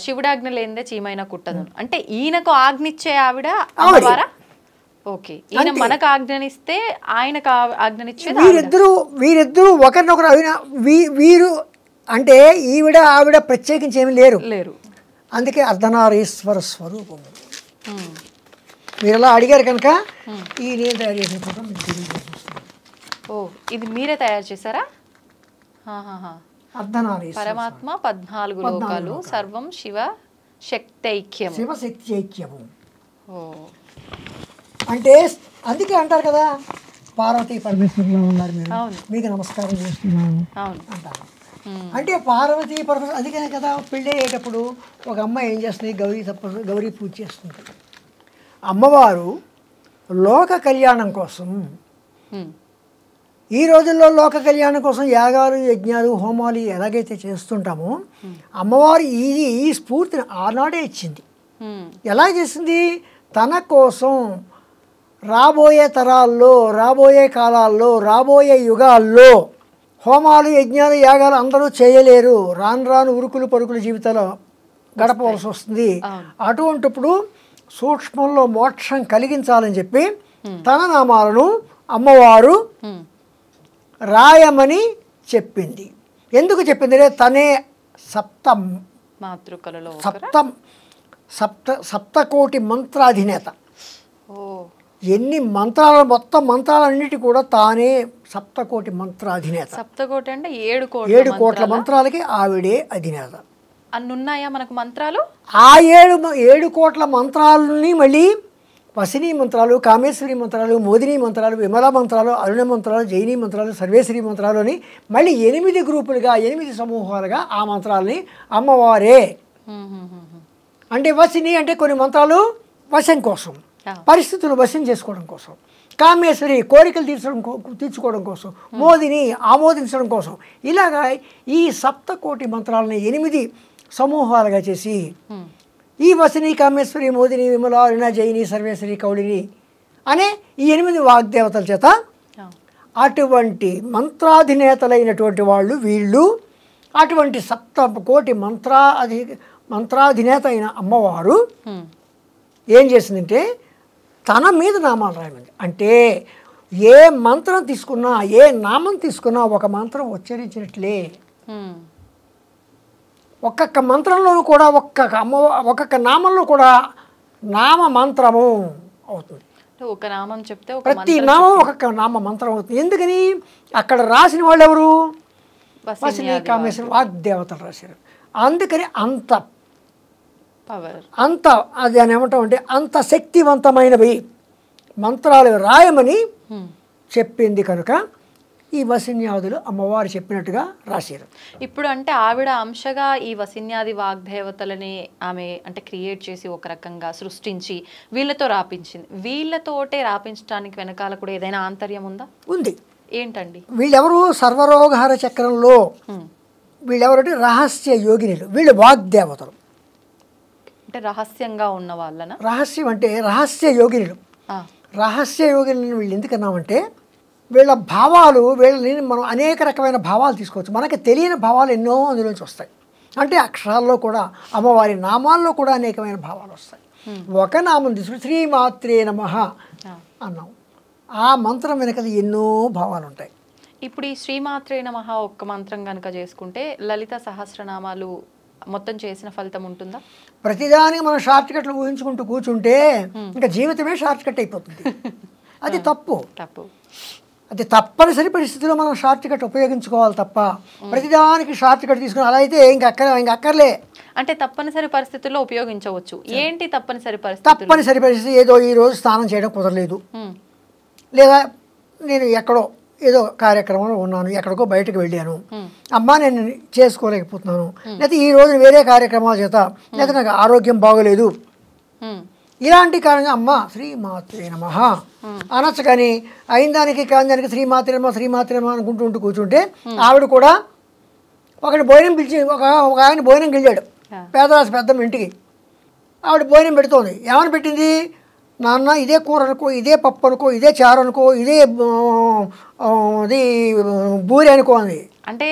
శివుడాజ్ఞ లేనిదే చీమైనా కుట్టదు. అంటే ఈయనకు ఆజ్ఞిచ్చే ఆవిడ అమ్మవారా? ఓకే, ఈయన మనకు ఆజ్ఞనిస్తే ఆయనకు ఆజ్ఞనిచ్చేది వీరిద్దరూ ఒకరినొకరు వీరు అంటే ఆవిడ ప్రత్యేకించి ఏమి లేరు. అందుకే అర్ధనారీశ్వర స్వరూపము. మీరు అలా అడిగారు కనుక ఈ నేను తయారు చేసిన ఫోటో మీకు తెలియజేస్తున్నాను. ఓ, ఇది మీరే తయారు చేశారా? అర్ధనారీశ్వర పరమాత్మ 14 లోకాలు సర్వం శివ శక్తైక్యం. శివశక్తి ఐక్యము. ఓ, అంటే అందుకే అంటారు కదా, పార్వతీ పరమేశ్వరులో ఉన్నారు మీరు, మీకు నమస్కారం చేస్తున్నాను అంటారు. అంటే పార్వతీ పరమేశ్వరు అందుకనే కదా పెళ్ళి అయ్యేటప్పుడు ఒక అమ్మాయి ఏం చేస్తుంది, గౌరీ పూజ చేస్తుంది. అమ్మవారు లోక కళ్యాణం కోసం, ఈ రోజుల్లో లోక కళ్యాణం కోసం యాగాలు యజ్ఞాలు హోమాలు ఎలాగైతే చేస్తుంటామో అమ్మవారు ఈ స్ఫూర్తిని ఆనాడే ఇచ్చింది. ఎలా చేసింది? తన కోసం రాబోయే తరాల్లో, రాబోయే కాలాల్లో, రాబోయే యుగాల్లో హోమాలు యజ్ఞాలు యాగాలు అందరూ చేయలేరు, రాను రాను ఉరుకులు పరుకుల జీవితాలు గడపవలసి వస్తుంది. అటువంటిప్పుడు సూక్ష్మంలో మోక్షం కలిగించాలని చెప్పి తన నామాలను అమ్మవారు రాయమని చెప్పింది. ఎందుకు చెప్పింది? తనే సప్తకోటి మంత్రాధినేత. ఎన్ని మంత్రాల మొత్తం మంత్రాలన్నిటి కూడా తానే సప్తకోటి మంత్రాధినేత. సప్తకోటి అంటే 7 కోట్ల మంత్రాలకి ఆవిడే అధినేత. అన్నున్నాయా మనకు మంత్రాలు? ఆ 7 కోట్ల మంత్రాలని మళ్ళీ వసినీ మంత్రాలు, కామేశ్వరి మంత్రాలు, మోదిని మంత్రాలు, విమలా మంత్రాలు, అరుణ మంత్రాలు, జైనీ మంత్రాలు, సర్వేశ్వరి మంత్రాలు అని మళ్ళీ 8 గ్రూపులుగా 8 సమూహాలుగా ఆ మంత్రాలని అమ్మవారే. అంటే వసిని అంటే కొన్ని మంత్రాలు వశం కోసం, పరిస్థితులు వశం చేసుకోవడం కోసం, కామేశ్వరి కోరికలు తీర్చుకోవడం కోసం, మోదిని ఆమోదించడం కోసం, ఇలాగా ఈ సప్తకోటి మంత్రాలని 8 సమూహాలుగా చేసి ఈ వసిని, కామేశ్వరి, మోదిని, విమల, అరుణ, జైని, సర్వేశ్వరి, కౌళిని అనే ఈ 8 వాగ్దేవతల చేత అటువంటి మంత్రాధినేతలైనటువంటి వాళ్ళు వీళ్ళు. అటువంటి సప్తకోటి మంత్రాధినేత అయిన అమ్మవారు ఏం చేసిందంటే తన మీద నామాలు రాయమంది. అంటే ఏ మంత్రం తీసుకున్నా, ఏ నామం తీసుకున్నా ఒక మంత్రం ఉచ్చరించినట్లే. ఒక్కొక్క మంత్రంలోనూ కూడా ఒక్కొక్క నామంలో కూడా నామ మంత్రము అవుతుంది. ఒక నామం చెప్తే ప్రతి నామం ఒక్కొక్క నామ మంత్రం అవుతుంది. ఎందుకని? అక్కడ రాసిన వాళ్ళు ఎవరు? వసిని, కామేశ్వరి వాగ్దేవతలు రాశారు. అందుకని అంత అది అని ఏమంటామంటే అంత శక్తివంతమైనవి మంత్రాలు రాయమని చెప్పింది కనుక ఈ వసిన్యాదులు అమ్మవారు చెప్పినట్టుగా రాశారు. ఇప్పుడు అంటే ఆవిడ అంశగా ఈ వసిన్యాది వాగ్దేవతలని ఆమె అంటే క్రియేట్ చేసి ఒక రకంగా సృష్టించి వీళ్ళతో రాపించింది. వీళ్ళతోటే రాపించడానికి వెనకాల కూడా ఏదైనా ఆంతర్యం ఉందా? ఉంది. ఏంటండి? వీళ్ళెవరు? సర్వరోగహర చక్రంలో వీళ్ళెవరంటే రహస్య యోగినులు. వీళ్ళు వాగ్దేవతలు. అంటే రహస్యంగా ఉన్న వాళ్ళన? రహస్యం అంటే రహస్య యోగినులు. రహస్య యోగినులు వీళ్ళు ఎందుకన్నామంటే వీళ్ళ భావాలు, వీళ్ళని మనం అనేక రకమైన భావాలు తీసుకోవచ్చు. మనకి తెలియని భావాలు ఎన్నో అందులోంచి వస్తాయి. అంటే అక్షరాల్లో కూడా, అమ్మవారి నామాల్లో కూడా అనేకమైన భావాలు వస్తాయి. ఒక నామం తీసుకుని శ్రీమాత్రే నమః అన్నాం, ఆ మంత్రం వెనకది ఎన్నో భావాలు ఉంటాయి. ఇప్పుడు ఈ శ్రీమాత్రే నమః ఒక్క మంత్రం కనుక చేసుకుంటే లలిత సహస్రనామాలు మొత్తం చేసిన ఫలితం ఉంటుందా? ప్రతిదానికి మనం షార్ట్ కట్లు ఊహించుకుంటూ కూర్చుంటే ఇంకా జీవితమే షార్ట్ కట్ అయిపోతుంది. అది తప్పు. అది తప్పనిసరి పరిస్థితుల్లో మనం షార్ట్ కట్ ఉపయోగించుకోవాలి తప్ప ప్రతిదానికి షార్ట్ కట్ తీసుకుని అలా అయితే ఇంకా అక్కర్లే. అంటే తప్పనిసరి పరిస్థితుల్లో ఉపయోగించవచ్చు. ఏంటి తప్పనిసరి పరిస్థితి? తప్పనిసరి పరిస్థితి ఏదో ఈరోజు స్నానం చేయడం కుదరలేదు, లేదా నేను ఎక్కడో ఏదో కార్యక్రమంలో ఉన్నాను, ఎక్కడికో బయటకు వెళ్ళాను, అమ్మా నేను చేసుకోలేకపోతున్నాను, లేకపోతే ఈరోజు వేరే కార్యక్రమాల చేత, లేకపోతే నాకు ఆరోగ్యం బాగోలేదు, ఇలాంటి కారణంగా అమ్మ శ్రీమాత్రే నమః అనొచ్చు. కానీ అయిన దానికి కాని దానికి శ్రీమాత్రే నమః శ్రీమాత్రే నమః అనుకుంటూ కూర్చుంటే ఆవిడ కూడా ఒకటి భోజనం పిలిచి ఒక ఆయన భోజనం వెళ్ళాడు, పేదరాశి పెద్దమ్మ ఇంటికి. ఆవిడ భోజనం పెడుతోంది. ఏమని పెట్టింది? నాన్న ఇదే కూర అనుకో, ఇదే పప్పు అనుకో, ఇదే చారు అనుకో, ఇదే ఇది బూరి అనుకో అని. అంటే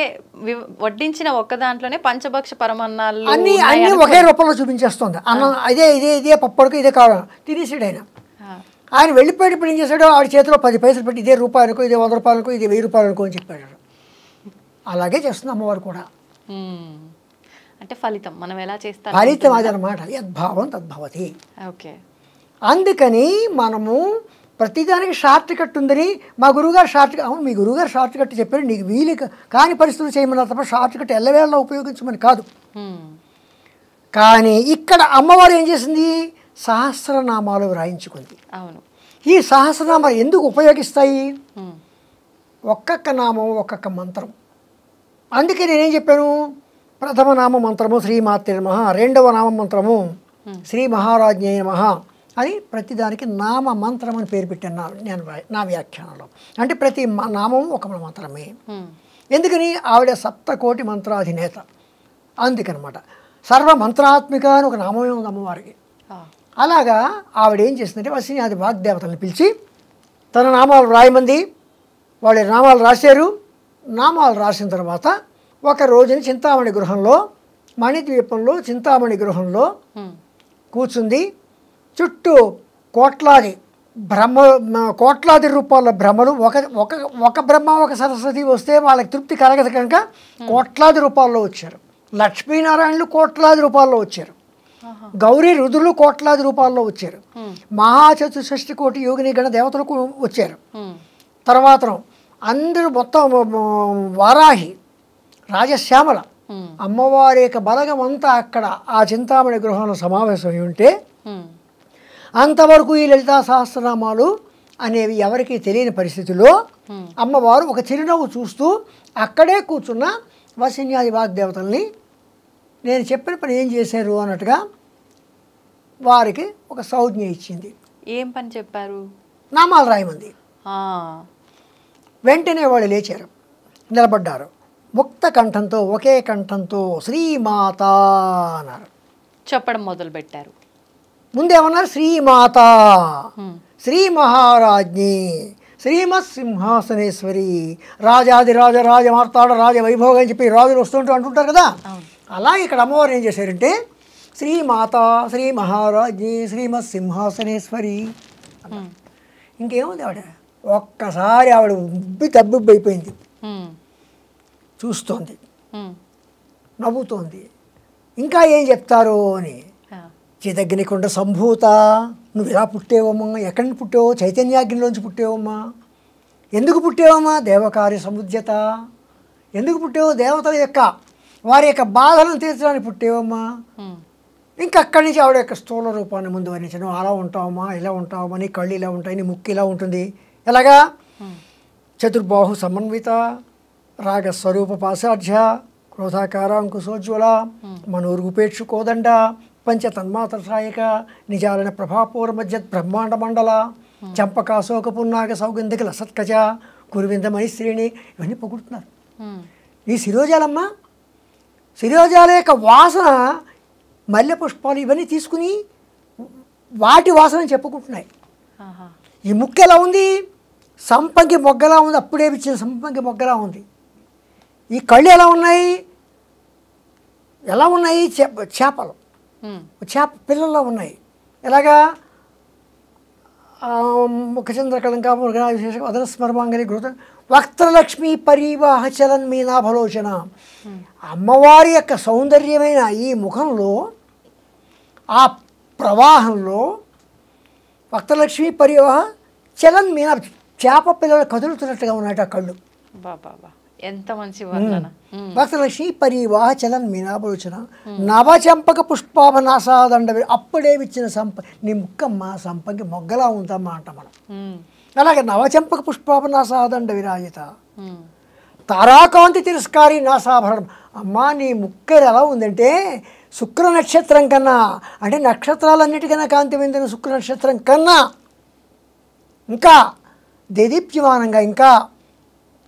వడ్డించిన ఒక్క దాంట్లోనే పంచభక్ష పరమన్నాలు అన్నీ ఒకే రూపంలో చూపించేస్తుంది. అన్నం ఇదే పప్పు అనుకో, ఇదే కావాలి తినేసాడు ఆయన. ఆయన వెళ్ళిపోయేటప్పుడు ఏం చేశాడు, ఆవిడ చేతిలో 10 పైసలు పెట్టి ఇదే రూపాయి అనుకో, ఇదే 100 రూపాయలు అనుకో, ఇదే 1000 రూపాయలు అనుకో అని చెప్పాడు. అలాగే చేస్తుంది అమ్మవారు కూడా. అంటే ఫలితం మనం ఎలా చేస్తాం, ఫలితం అదనమాట. యద్భావం తద్భవతి. ఓకే. అందుకని మనము ప్రతిదానికి షార్ట్ కట్ ఉందని మా గురువుగారు షార్ట్ కట్, అవును మీ గురువుగారు షార్ట్ కట్ చెప్పారు, నీకు వీలు కాని పరిస్థితులు చేయమన్నారు తప్ప షార్ట్ కట్ ఎల్లవేళ ఉపయోగించమని కాదు. కానీ ఇక్కడ అమ్మవారు ఏం చేసింది, సహస్రనామాలు వ్రాయించుకుంది. అవును. ఈ సహస్రనామాలు ఎందుకు ఉపయోగిస్తాయి, ఒక్కొక్క నామం ఒక్కొక్క మంత్రం. అందుకే నేనేం చెప్పాను, ప్రథమ నామ మంత్రము శ్రీమాత్రే నమః, రెండవ నామ మంత్రము శ్రీ మహారాజ్ఞే నమః అని ప్రతిదానికి నామ మంత్రం అని పేరు పెట్టాను నేను నా వ్యాఖ్యానంలో. అంటే ప్రతి నామం ఒక మంత్రమే. ఎందుకని, ఆవిడ 7 కోటి మంత్రాధినేత. అందుకనమాట సర్వమంత్రాత్మిక అని ఒక నామమే ఉంది అమ్మవారికి. అలాగా ఆవిడ ఏం చేసిందంటే వసిన్యాది వాగ్దేవతలను పిలిచి తన నామాలు రాయమంది. వాళ్ళ నామాలు రాశారు. నామాలు రాసిన తర్వాత ఒక రోజుని చింతామణి గృహంలో, మణిద్వీపంలో చింతామణి గృహంలో కూర్చుంది. చుట్టూ కోట్లాది రూపాయల బ్రహ్మలు, ఒక బ్రహ్మ ఒక సరస్వతి వస్తే వాళ్ళకి తృప్తి కలగదు కనుక కోట్లాది రూపాయల్లో వచ్చారు. లక్ష్మీనారాయణులు కోట్లాది రూపాయల్లో వచ్చారు. గౌరీ రుద్రులు కోట్లాది రూపాయల్లో వచ్చారు. మహాచతుషష్టి కోటి యోగిని గణ దేవతలకు వచ్చారు. తర్వాత అందరూ మొత్తం వారాహి రాజశ్యామల అమ్మవారి యొక్క బలగం అంతా అక్కడ ఆ చింతామణి గృహంలో సమావేశమై ఉంటే అంతవరకు ఈ లలితా సహస్రనామాలు అనేవి ఎవరికి తెలియని పరిస్థితిలో అమ్మవారు ఒక చిరునవ్వు చూస్తూ అక్కడే కూర్చున్న వసిన్యాది వాగ్దేవతల్ని నేను చెప్పిన పని ఏం చేశారు అన్నట్టుగా వారికి ఒక సంజ్ఞ ఇచ్చింది. ఏం పని చెప్పారు, నామాలు రాయమంది. వెంటనే వాళ్ళు లేచారు, నిలబడ్డారు. ముక్త కంఠంతో ఒకే కంఠంతో శ్రీమాత అన్నారు. చెప్పడం మొదలు పెట్టారు. ముందేమన్నారు, శ్రీమాత, శ్రీ మహారాజ్ఞి, శ్రీమత్ సింహాసనేశ్వరి, రాజాదిరాజ రాజమార్తాడ రాజ వైభోగం అని చెప్పి రాజులు వస్తుంటూ అంటుంటారు కదా. అలా ఇక్కడ అమ్మవారు ఏం చేశారంటే శ్రీమాత, శ్రీ మహారాజ్ఞి, శ్రీమత్ సింహాసనేశ్వరి. ఇంకేముంది, ఆవిడ ఒక్కసారి ఆవిడ తబ్బిబ్బి అయిపోయింది. చూస్తోంది, నవ్వుతోంది. ఇంకా ఏం చెప్తారో అని. చిదగ్నికుండ సంభూత, నువ్వు ఇలా పుట్టేవమ్మా, ఎక్కడి నుంచి పుట్టావో, చైతన్యాగ్నిలోంచి పుట్టేవమ్మా. ఎందుకు పుట్టేవమ్మా, దేవకార్య సముద్యత. ఎందుకు పుట్టేవో, దేవతల యొక్క వారి యొక్క బాధలను తీర్చడానికి పుట్టేవమ్మా. ఇంకా అక్కడి నుంచి ఆవిడ యొక్క స్థూల రూపాన్ని ముందు వర్ణించను. అలా ఉంటావమ్మా, ఇలా ఉంటావమ్మా, నీ కళ్ళు ఇలా ఉంటాయి, నీ ముక్కు ఇలా ఉంటుంది. ఎలాగా, చతుర్బాహు సమన్విత, రాగస్వరూప పాశాఢ్య, క్రోధాకార అంకుశోజ్వల, మనోర్గుపేక్షు కోదండ, పంచతన్మాత్ర సాయక, నిజాలన ప్రభాపూర మధ్య బ్రహ్మాండ మండల, చంపకాశోక పున్నాగ సౌగంధిక లసత్కజ, కురువింద మణిశ్రేణి, ఇవన్నీ పొగుడుతున్నారు. ఈ శిరోజాలమ్మ, శిరోజాల యొక్క వాసన, మల్లె పుష్పాలు ఇవన్నీ తీసుకుని వాటి వాసన చెప్పుకుంటున్నాయి. ఈ ముక్కు ఎలా ఉంది, సంపంగి మొగ్గలా ఉంది, అప్పుడే ఇచ్చిన సంపంగి మొగ్గలా ఉంది. ఈ కళ్ళు ఎలా ఉన్నాయి, చేపలు, చేప పిల్లల్లో ఉన్నాయి. ఎలాగా, ముఖచంద్రకళంకా మృగనా విశేష వదన స్మరమాంగలి గృత వక్త్రలక్ష్మి పరివాహ చలన్ మీనాభలోచన. అమ్మవారి యొక్క సౌందర్యమైన ఈ ముఖంలో, ఆ ప్రవాహంలో వక్త్రలక్ష్మి పరివాహ చలన్ మీనా, చేప పిల్లలు కదులుతున్నట్టుగా ఉన్నాయి ఆ కళ్ళు. ఎంత మంచి వర్ణన. వక్త్రలక్ష్మి పరివాహ చలన్ మీనాభలోచన, నవచంపక పుష్పాభనాసాదండ, అప్పుడే ఇచ్చిన నీ ముక్కమ్మ సంపంగి మొగ్గలా ఉందమ్మా అంట మనం. అలాగే నవచంపక పుష్పాభనాసాదండ విరాజిత, తారాకాంతి తిరస్కారి నాసాభరణం. అమ్మా నీ ముక్క ఎలా ఉందంటే శుక్ర నక్షత్రం కన్నా, అంటే నక్షత్రాలన్నిటికన్నా కాంతి పొందిన శుక్ర నక్షత్రం కన్నా ఇంకా దేదీప్యమానంగా, ఇంకా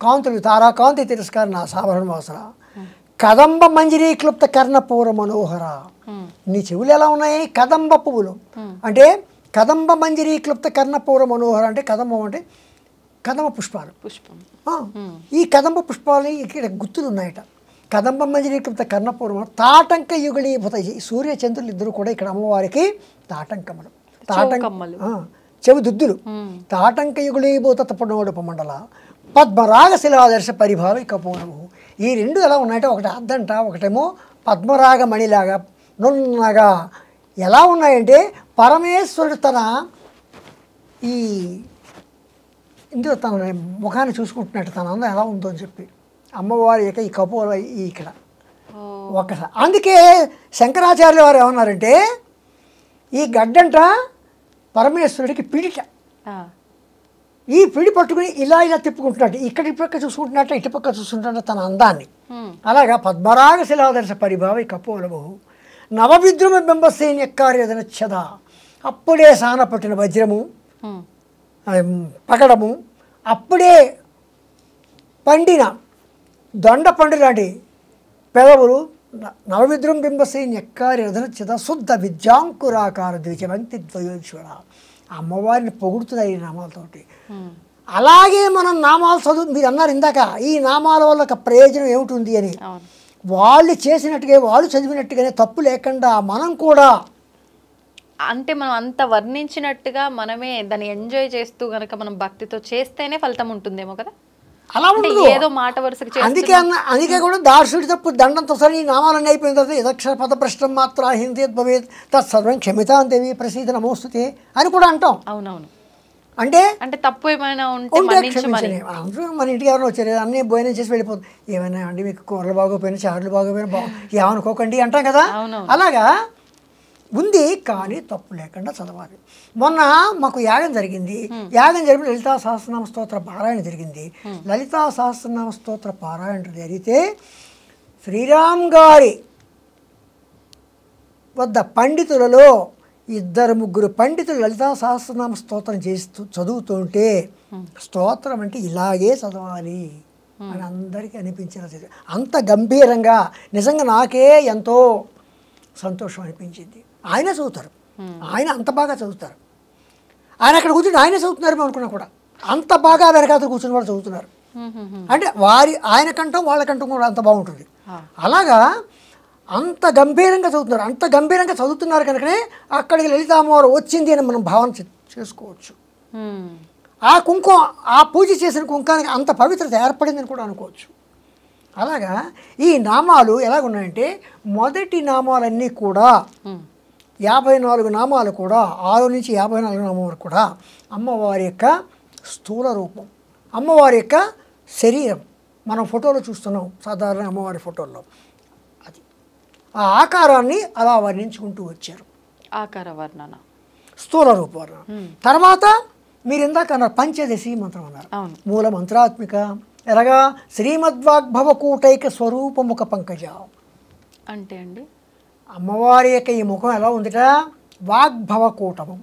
కాంతులు, తారాకాంతి తిరస్కార నాసాభరణ వాసన, కదంబ మంజరీ క్లుప్త కర్ణపూర మనోహర. నీ చెవులు ఎలా ఉన్నాయి, కదంబ పువ్వులు, అంటే కదంబ మంజరీ క్లుప్త కర్ణపూర మనోహర అంటే కదంబం అంటే కదంబ పుష్పాలు. పుష్పం. ఈ కదంబ పుష్పాలు ఇక్కడ గుర్తులు ఉన్నాయట. కదంబ మంజరీ క్లుప్త కర్ణపూరం తాటంక యుగళీభూత. సూర్య చంద్రులు ఇద్దరు కూడా ఇక్కడ అమ్మవారికి తాటంకములు, చెవి దుద్దులు. తాటంక యుగళీభూత తపనోడపమండల పద్మరాగ శిలాదర్శ పరిభావి కపోనము. ఈ రెండు ఎలా ఉన్నాయంటే ఒకటి అద్దంట, ఒకటేమో పద్మరాగ మణిలాగా నున్నగా ఎలా ఉన్నాయంటే పరమేశ్వరుడు తన ఈ ఇందులో తన ముఖాన్ని చూసుకుంటున్నట్టు తన అందం ఎలా ఉందో అని చెప్పి అమ్మవారి యొక్క ఈ కపోల ఇక్కడ ఒక్కసారి. అందుకే శంకరాచార్యుల వారు ఏమన్నారంటే ఈ గడ్డంట పరమేశ్వరుడికి పిడిట. ఈ పిడి పట్టుకుని ఇలా ఇలా తిప్పుకుంటున్నట్టు, ఇక్కడ పక్క చూసుకుంటున్నట్టు, ఇటు పక్క చూసుకుంటున్నట్టు తన అందాన్ని. అలాగా పద్మరాగ శిలాదర్శ పరిభావి కపోలము నవవిద్రుమ బింబసేని ఎక్కార్యదనచ్చద. అప్పుడే సాన పట్టిన వజ్రము పగడము, అప్పుడే పండిన దొండ పండు లాంటి పెదవులు నవవిద్రుం బింబసేని ఎక్కార్యదనచ్చద శుద్ధ విద్యాంకురాకార ద్విజవంతి ద్వయోశ్వర. అమ్మవారిని పొగుడుతున్నాయి ఈ నామాలతోటి. అలాగే మనం నామాలు చదువు మీరు అన్నారు ఇందాక, ఈ నామాల వల్ల ఒక ప్రయోజనం ఏమిటి అని. వాళ్ళు చేసినట్టుగా వాళ్ళు చదివినట్టుగానే తప్పు లేకుండా మనం కూడా అంటే మనం అంత వర్ణించినట్టుగా మనమే దాన్ని ఎంజాయ్ చేస్తూ గనక మనం భక్తితో చేస్తేనే ఫలితం ఉంటుందేమో కదా. అలా ఉండదు, ఏదో మాట వరుసకి. అందుకే కూడా దార్శుడి తప్పు దండంతో సరే ఈ నామాలన్నీ అయిపోయిన తర్వాత యదక్షర పదభ్రష్టం మాత్ర హిందీ భవేత్ తత్సర్వం క్షమితాం దేవి ప్రసీద నమోస్తుతే అని కూడా అంటాం. అవునవును. అంటే అంటే తప్పు ఏమైనా ఉంటే మన ఇంటికి ఎవరైనా వచ్చారు అన్నీ భోజనం చేసి వెళ్ళిపోతుంది. ఏమైనా అండి మీకు కూరలు బాగోపోయినా చారులు బాగోపోయినా ఏమనుకోకండి అంటాం కదా. అలాగా ఉంది, కానీ తప్పు లేకుండా చదవాలి. మొన్న మాకు యాగం జరిగింది. యాగం జరిపి లలితా సహస్రనామ స్తోత్ర పారాయణ జరిగింది. లలితా సహస్రనామ స్తోత్ర పారాయణ జరిగితే శ్రీరామ్ గారి వద్ద పండితులలో 2-3 పండితులు లలితా సహస్రనామ స్తోత్రం చేస్తూ చదువుతుంటే స్తోత్రం అంటే ఇలాగే చదవాలి అని అందరికీ అనిపించేది. అంత గంభీరంగా నిజంగా నాకే ఎంతో సంతోషం అనిపించింది. ఆయన చదువుతారు, ఆయన అంత బాగా చదువుతారు. ఆయన అక్కడ కూర్చుని ఆయనే చదువుతున్నారు అనుకున్నా కూడా అంత బాగా వెనకాతలు కూర్చుని వాళ్ళు చదువుతున్నారు. అంటే ఆయన కంఠం వాళ్ళ కంఠం కూడా అంత బాగుంటుంది. అలాగా అంత గంభీరంగా చదువుతున్నారు. అంత గంభీరంగా చదువుతున్నారు కనుకనే అక్కడికి లలితామ్మవారు వచ్చింది అని మనం భావన చేసుకోవచ్చు. ఆ కుంకుమ, ఆ పూజ చేసిన కుంకానికి అంత పవిత్రత ఏర్పడిందని కూడా అనుకోవచ్చు. అలాగా ఈ నామాలు ఎలాగున్నాయంటే మొదటి నామాలన్నీ కూడా 54 నామాలు కూడా 6 నుంచి 54 నామాలు వరకు కూడా అమ్మవారి యొక్క స్థూల రూపం, అమ్మవారి యొక్క శరీరం. మనం ఫోటోలో చూస్తున్నాం సాధారణ అమ్మవారి ఫోటోల్లో, అది ఆ ఆకారాన్ని అలా వర్ణించుకుంటూ వచ్చారు. ఆకార వర్ణన, స్థూల రూప వర్ణన. తర్వాత మీరు ఇందాక అన్నారు పంచదశి మంత్రం అన్నారు. మూల మంత్రాత్మిక ఎలాగా శ్రీమద్వాగ్భవకూటైక స్వరూపముఖ పంకజ అంటే అండి అమ్మవారి యొక్క ఈ ముఖం ఎలా ఉందిట వాగ్భవకూటము.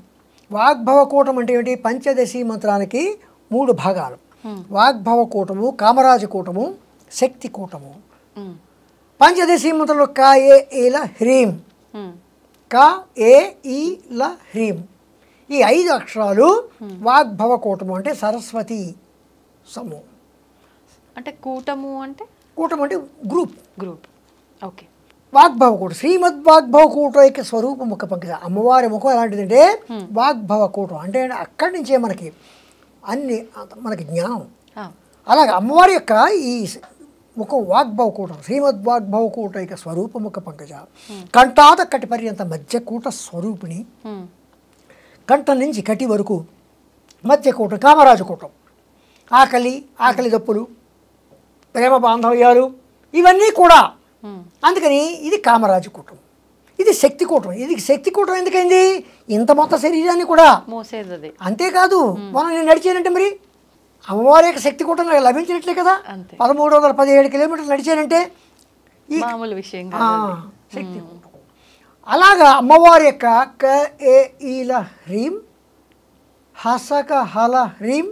వాగ్భవకూటం అంటే ఏమిటి? పంచదశి మంత్రానికి 3 భాగాలు. వాగ్భవకూటము, కామరాజకూటము, శక్తి కూటము. పంచదశి మంత్రంలో క ఏ ఈల హ్రీం, క ఏ ఈల హ్రీం, ఈ 5 అక్షరాలు వాగ్భవకూటము అంటే సరస్వతి సమూహం. అంటే కూటము అంటే కూటం అంటే గ్రూప్. ఓకే. వాగ్భవకూటం శ్రీమద్వాగ్భవకూటైక స్వరూప ముఖ పంకజ. అమ్మవారి ముఖం ఎలాంటిదంటే వాగ్భవకూటం అంటే అక్కడి నుంచే మనకి అన్ని మనకి జ్ఞానం. అలాగే అమ్మవారి యొక్క ఈ ముఖం వాగ్భవకూటం శ్రీమద్వాగ్భవకూటైక స్వరూప ముఖ పంకజ. కంఠాద కటి పర్యంత మధ్యకూట స్వరూపిణి. కంఠం నుంచి కటి వరకు మధ్యకూటం కామరాజకూటం. ఆకలి దప్పులు, ప్రేమ బాంధవ్యాలు ఇవన్నీ కూడా. అందుకని ఇది కామరాజకూటం, ఇది శక్తికూటం. ఇది శక్తికూటం ఎందుకైంది? ఇంత మొత్తం శరీరాన్ని కూడా మోసేది. అంతేకాదు మనం నేను నడిచానంటే మరి అమ్మవారి యొక్క శక్తికూటం నాకు లభించినట్లే కదా. 1317 కిలోమీటర్లు నడిచానంటే ఈ మామూలు విషయం శక్తికూటం. అలాగా అమ్మవారి యొక్క క ఏ ఈల హ్రీం, హసక హల హ్రీం,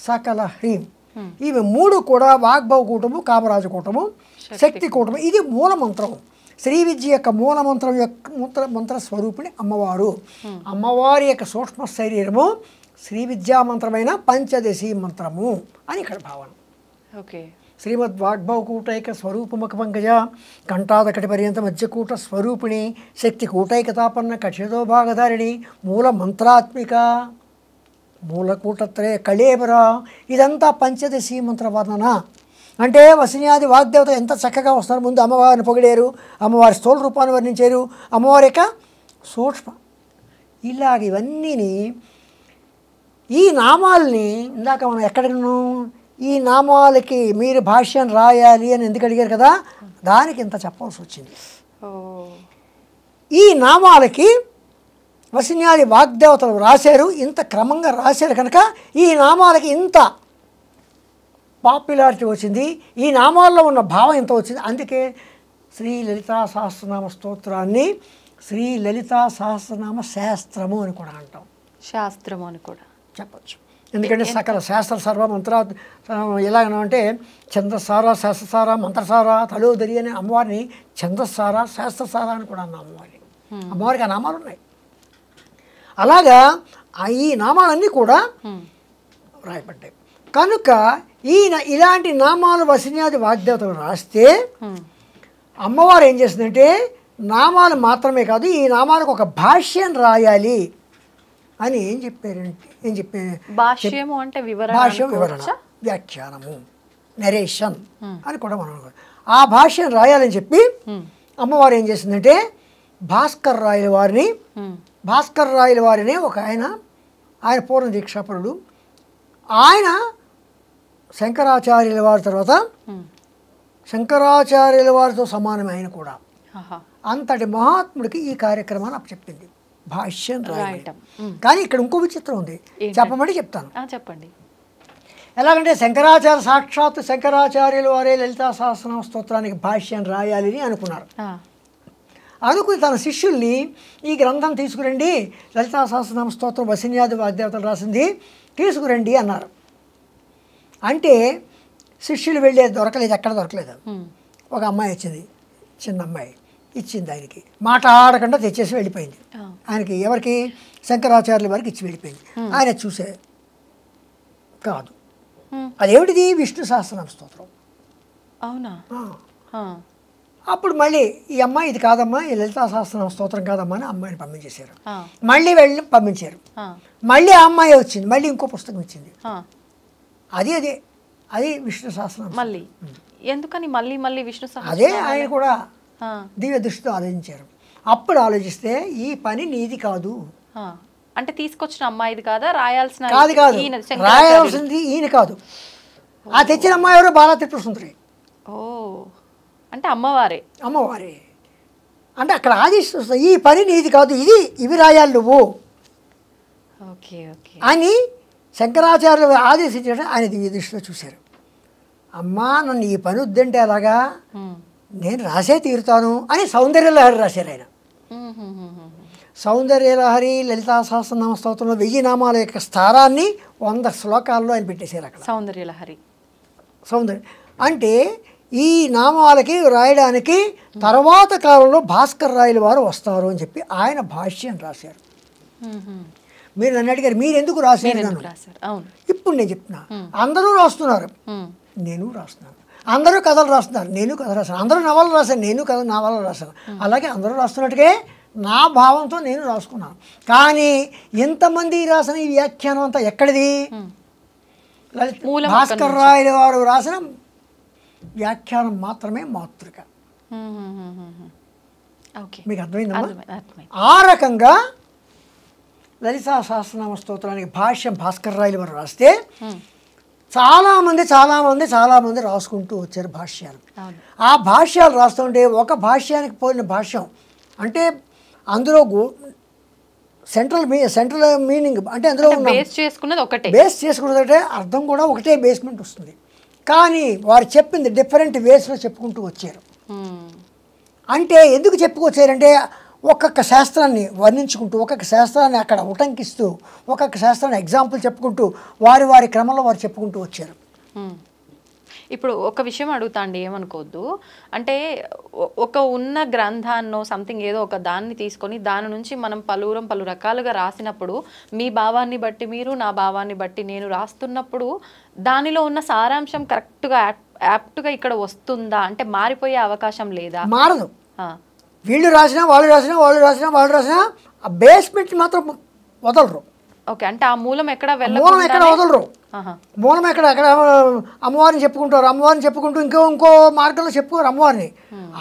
సకల హ్రీం, ఇవి 3 కూడా వాగ్భవకూటము, కామరాజకూటము, శక్తి కూటము. ఇది మూల మంత్రం. శ్రీ విద్య యొక్క మూలమంత్రం యొక్క మంత్ర స్వరూపిణి అమ్మవారు. అమ్మవారి యొక్క సూక్ష్మ శరీరము శ్రీ విద్యా మంత్రమైన పంచదశి మంత్రము అని ఇక్కడ భావన. ఓకే. శ్రీమద్వాగ్భవకూటైక స్వరూపముఖ పంకజ కంఠాదకటి పర్యంత మధ్యకూట స్వరూపిణి శక్తి కూటైకతాపన్న కక్షతో భాగధారిణి మూల మంత్రాత్మిక మూలకూటత్రయ కళేబర. ఇదంతా పంచదశి మంత్ర వర్ణన. అంటే వసిన్యాది వాగ్దేవత ఎంత చక్కగా వస్తున్నారు. ముందు అమ్మవారిని పొగిడారు, అమ్మవారి స్థూల రూపాన్ని వర్ణించారు, అమ్మవారి యొక్క సూక్ష్మ. ఇలాగ ఇవన్నీని ఈ నామాల్ని ఇందాక మనం ఎక్కడికను ఈ నామాలకి మీరు భాష్యం రాయాలి అని ఎందుకు అడిగారు కదా, దానికి ఇంత చెప్పాల్సి వచ్చింది. ఈ నామాలకి వసిన్యాది వాగ్దేవతలు రాశారు, ఇంత క్రమంగా రాశారు కనుక ఈ నామాలకి ఇంత పాపులారిటీ వచ్చింది, ఈ నామాల్లో ఉన్న భావం ఎంత వచ్చింది. అందుకే శ్రీ లలితా సహస్రనామ స్తోత్రాన్ని శ్రీ లలితా సహస్రనామ శాస్త్రము అని కూడా అంటాం. శాస్త్రము అని కూడా చెప్పచ్చు. ఎందుకంటే సకల శాస్త్ర సర్వ మంత్ర ఎలాగనంటే ఛందస్సార శాస్త్రసార మంత్రసార తలోదరి అనే అమ్మవారిని ఛందస్సార శాస్త్రసార అని కూడా అన్నాం అమ్మవారిని. అమ్మవారికి ఆ నామాలు ఉన్నాయి. అలాగా ఈ నామాలన్నీ కూడా రాయబడ్డాయి కనుక ఇలాంటి నామాలు వసిన్యాది వాగ్దేవతలు రాస్తే అమ్మవారు ఏం చేస్తుందంటే నామాలు మాత్రమే కాదు ఈ నామాలకు ఒక భాష్యం రాయాలి అని ఏం చెప్పారు. భాష్యము అంటే భాష్యం వివరణ వ్యాఖ్యానము నరేషన్ అని కూడా మనం ఆ భాష్యం రాయాలని చెప్పి అమ్మవారు ఏం చేసిందంటే భాస్కర్ రాయల వారిని ఒక ఆయన పూర్ణ దీక్షాపరుడు, ఆయన శంకరాచార్యుల వారి తర్వాత శంకరాచార్యుల వారితో సమానమే ఆయన కూడా. అంతటి మహాత్ముడికి ఈ కార్యక్రమాన్ని అప్పచెప్పింది భాష్యం రాయటం. కానీ ఇక్కడ ఇంకో విచిత్రం ఉంది, చెప్పమంటే చెప్తాను. చెప్పండి. ఎలాగంటే సాక్షాత్ శంకరాచార్యుల వారే లలితా సహస్రనామ స్తోత్రానికి భాష్యం రాయాలి అని అనుకున్నారు. అనుకుని తన శిష్యుల్ని ఈ గ్రంథం తీసుకురండి, లలితా సహస్రనామ స్తోత్రం వసిన్యాది వాగ్దేవతలు రాసింది, తీసుకురండి అన్నారు. అంటే శిష్యులు వెళ్ళే దొరకలేదు, ఎక్కడ దొరకలేదు. ఒక అమ్మాయి వచ్చింది, చిన్న అమ్మాయి ఇచ్చింది ఆయనకి, మాట ఆడకుండా తెచ్చేసి వెళ్ళిపోయింది. ఆయనకి ఎవరికి శంకరాచార్యుల వారికి ఇచ్చి వెళ్ళిపోయింది. ఆయన చూసే కాదు, అదేమిటిది విష్ణు సహస్రనామ స్తోత్రం. అవునా? అప్పుడు మళ్ళీ ఈ అమ్మాయి ఇది కాదమ్మా, ఈ లలితా సహస్రనామ స్తోత్రం కాదమ్మా అని అమ్మాయిని పంపించేశారు. మళ్ళీ వెళ్ళి పంపించారు. మళ్ళీ ఆ అమ్మాయి వచ్చింది, మళ్ళీ ఇంకో పుస్తకం ఇచ్చింది, అది విష్ణు సహస్రనామం. మళ్ళీ ఎందుకని మళ్ళీ మళ్ళీ విష్ణు సహస్రనామం? అదే ఆయన కూడా దివ్య దృష్టితో ఆలోచించారు. అప్పుడు ఆలోచిస్తే ఈ పని నీది కాదు. అంటే తీసుకొచ్చిన అమ్మాయిది కాదా, రాయాల్సిన రాయాల్సింది ఈయన కాదు. ఆ తెచ్చిన అమ్మాయి ఎవరో బాలా త్రిపురసుందరి. ఓ, అంటే అమ్మవారే అంటే అక్కడ ఆదేశిస్తుంది, ఈ పని నీది కాదు, ఇవి రాయాలి నువ్వు అని శంకరాచార్యులు ఆదేశించడం ఆయన దివ్య దృష్టిలో చూశారు. అమ్మా నన్ను ఈ పని వద్దంటే అలాగా, నేను రాసే తీరుతాను అని సౌందర్యలహరి రాశారు ఆయన. సౌందర్యలహరి లలితా సహస్రనామ స్తోత్రంలో 1000 నామాల యొక్క స్థానాన్ని 100 శ్లోకాల్లో ఆయన పెట్టేశారు అక్కడ. సౌందర్యలహరి అంటే ఈ నామాలకి రాయడానికి తర్వాత కాలంలో భాస్కర్ రాయల వారు వస్తారు అని చెప్పి ఆయన భాష్యం రాశారు. మీరు నన్ను అడిగారు మీరు ఎందుకు రాశారు. ఇప్పుడు నేను చెప్తున్నా, అందరూ రాస్తున్నారు, నేను రాస్తున్నాను. అందరూ కథలు రాస్తున్నారు, నేను కథ రాశాను. అందరూ నవలు రాశాను, నేను నవలు రాశాను. అలాగే అందరూ రాస్తున్నట్టుగా నా భావంతో నేను రాసుకున్నాను. కానీ ఎంతమంది రాసిన ఈ వ్యాఖ్యానం అంతా ఎక్కడిది? భాస్కర్ రాయల వారు రాసిన వ్యాఖ్యానం మాత్రమే మాతృక. మీకు అర్థమైందమ్మా? ఆ రకంగా లలితా సహస్రనామ స్తోత్రానికి భాష్యం భాస్కర్ రాయల వారు రాస్తే చాలామంది రాసుకుంటూ వచ్చారు భాష్యాలు. ఆ భాష్యాలు రాస్తుంటే ఒక భాష్యానికి పోయిన భాష్యం అంటే అందులో సెంట్రల్ మీనింగ్ అంటే అందులో బేస్ చేసుకున్నది ఒకటే, అర్థం కూడా ఒకటే బేస్మెంట్ వస్తుంది. కానీ వారు చెప్పింది డిఫరెంట్ వేస్లో చెప్పుకుంటూ వచ్చారు. అంటే ఎందుకు చెప్పుకొచ్చారంటే ఒక్కొక్క శాస్త్రాన్ని వర్ణించుకుంటూ, ఒక్కొక్క శాస్త్రాన్ని అక్కడ ఉటంకిస్తూ, ఒక్కొక్క శాస్త్రాన్ని ఎగ్జాంపుల్ చెప్పుకుంటూ వారి క్రమంలో వారు చెప్పుకుంటూ వచ్చారు. ఇప్పుడు ఒక విషయం అడుగుతా అండి, ఏమనుకోవద్దు. అంటే ఒక ఉన్న గ్రంథాన్నో సంథింగ్ ఏదో ఒక దాన్ని తీసుకొని దాని నుంచి మనం పలు రకాలుగా రాసినప్పుడు మీ భావాన్ని బట్టి మీరు, నా భావాన్ని బట్టి నేను రాస్తున్నప్పుడు దానిలో ఉన్న సారాంశం కరెక్ట్గా యాప్ట్గా ఇక్కడ వస్తుందా? అంటే మారిపోయే అవకాశం లేదా? మారదు. వీళ్ళు రాసినా వాళ్ళు రాసినా ఆ బేస్మెంట్ మాత్రం వదలరు. ఓకే, అంటే ఆ మూలం ఎక్కడ మూలం ఎక్కడ వదలరు. మూలం ఎక్కడ అమ్మవారిని చెప్పుకుంటూ ఇంకో మార్గంలో చెప్పుకోరు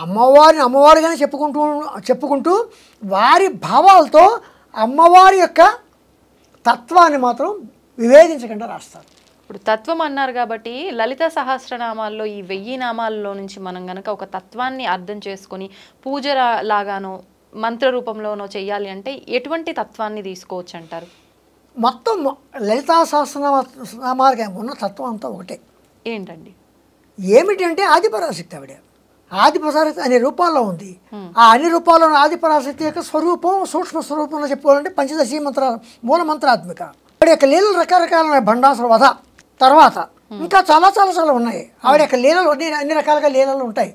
అమ్మవారిగానే చెప్పుకుంటూ వారి భావాలతో అమ్మవారి యొక్క తత్వాన్ని మాత్రం వివేదించకుండా రాస్తారు. ఇప్పుడు తత్వం అన్నారు కాబట్టి లలిత సహస్రనామాల్లో ఈ 1000 నామాల్లో నుంచి మనం గనక ఒక తత్వాన్ని అర్థం చేసుకొని పూజ లాగానో మంత్ర రూపంలోనో చెయ్యాలి అంటే ఎటువంటి తత్వాన్ని తీసుకోవచ్చు అంటారు? మొత్తం లలితా సహస్రనామాలకి ఉన్న తత్వం అంతా ఒకటే. ఏంటండి? ఏమిటంటే ఆదిపరాశక్తి. ఆవిడ ఆదిపరాశక్తి అనే రూపాల్లో ఉంది. ఆ అన్ని రూపాల్లో ఆదిపరాశక్తి యొక్క స్వరూపం సూక్ష్మ స్వరూపంలో చెప్పుకోవాలంటే పంచదశి మూల మంత్రాత్మిక. ఆవిడ యొక్క లీలలు రకరకాల భండాసుర వధ తర్వాత ఇంకా చాలా ఉన్నాయి. ఆవిడ యొక్క లీలలు అన్ని రకాలుగా లీలలు ఉంటాయి.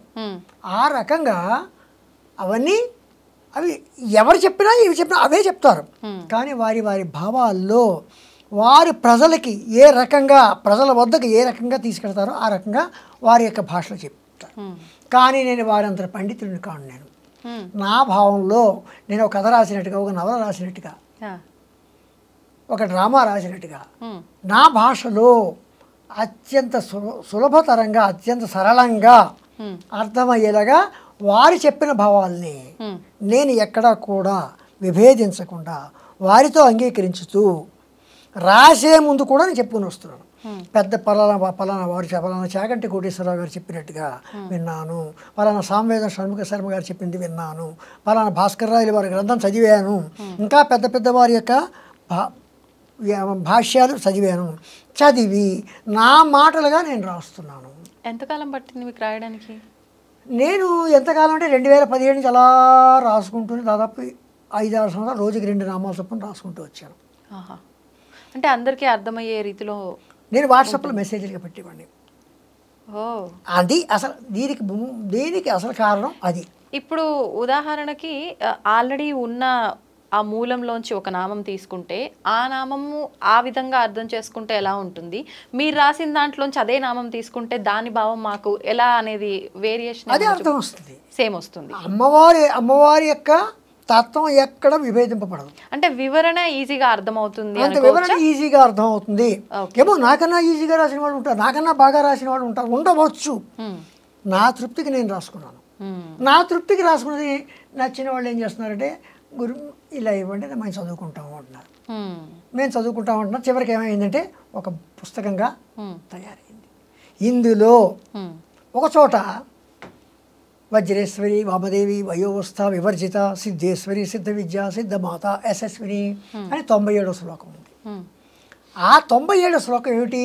ఆ రకంగా అవన్నీ అవి ఎవరు చెప్పినా ఇవి చెప్పినా అవే చెప్తారు. కానీ వారి భావాల్లో వారి ప్రజలకి ఏ రకంగా ప్రజల వద్దకు ఏ రకంగా తీసుకెళ్తారో ఆ రకంగా వారి యొక్క భాషలో చెప్తారు. కానీ నేను వారంత పండితుడిని కాను. నేను నా భావంలో నేను ఒక కథ రాసినట్టుగా, ఒక నవల రాసినట్టుగా, ఒక డ్రామా రాసినట్టుగా నా భాషలో అత్యంత సులభతరంగా అత్యంత సరళంగా అర్థమయ్యేలాగా వారు చెప్పిన భావాల్ని నేను ఎక్కడా కూడా విభేదించకుండా వారితో అంగీకరించుతూ రాసే ముందు కూడా నేను చెప్పుకుని వస్తున్నాను. పెద్ద పలానా వారు పలానా చాగంటి కోటేశ్వరరావు గారు చెప్పినట్టుగా విన్నాను, పలానా సామవేద షణ్ముఖ శర్మ గారు చెప్పింది విన్నాను, పలానా భాస్కర్ రాయలు వారి గ్రంథం చదివాను, ఇంకా పెద్ద వారి యొక్క భాష్యాలు చదివి నా మాటలుగా నేను రాస్తున్నాను. ఎంతకాలం పట్టింది మీకు రాయడానికి? నేను ఎంతకాలం అంటే 2017 నుంచి అలా రాసుకుంటూనే దాదాపు 5-6 సంవత్సరాలు రోజుకి 2 నామాల చొప్పున రాసుకుంటూ వచ్చాను. అంటే అందరికీ అర్థమయ్యే రీతిలో నేను వాట్సాప్లో మెసేజ్లుగా పెట్టేవాడిని. అది అసలు దీనికి అసలు కారణం అది. ఇప్పుడు ఉదాహరణకి ఆల్రెడీ ఉన్న ఆ మూలంలోంచి ఒక నామం తీసుకుంటే ఆ నామము ఆ విధంగా అర్థం చేసుకుంటే ఎలా ఉంటుంది, మీరు రాసిన దాంట్లోంచి అదే నామం తీసుకుంటే దాని భావం మాకు ఎలా అనేది వేరియేషన్ అదే అర్థం వస్తుంది, సేమ్ వస్తుంది. అమ్మవారి యొక్క తత్వం ఎక్కడ విభేదింపబడదు. అంటే వివరణ ఈజీగా అర్థమవుతుంది. అంత వివరణ ఈజీగా అర్థమవుతుంది. ఏమో నాకన్నా ఈజీగా రాసిన వాళ్ళు ఉంటారు, నాకన్నా బాగా రాసిన వాళ్ళు ఉంటారు, ఉండవచ్చు. నా తృప్తికి నేను రాసుకున్నాను. నా తృప్తికి రాసుకున్నది నచ్చిన వాళ్ళు ఏం చేస్తున్నారంటే గురు ఇలా ఇవ్వండి మేము చదువుకుంటాము అంటున్నారు. మేము చదువుకుంటాము అంటున్నారు. చివరికి ఏమైందంటే ఒక పుస్తకంగా తయారైంది. ఇందులో ఒక చోట వజ్రేశ్వరి వామదేవి వయోవస్థ వివర్జిత సిద్ధేశ్వరి సిద్ధ విద్య సిద్ధమాత యశస్విని అని 97వ శ్లోకం ఉంది. ఆ 97వ శ్లోకం ఏమిటి?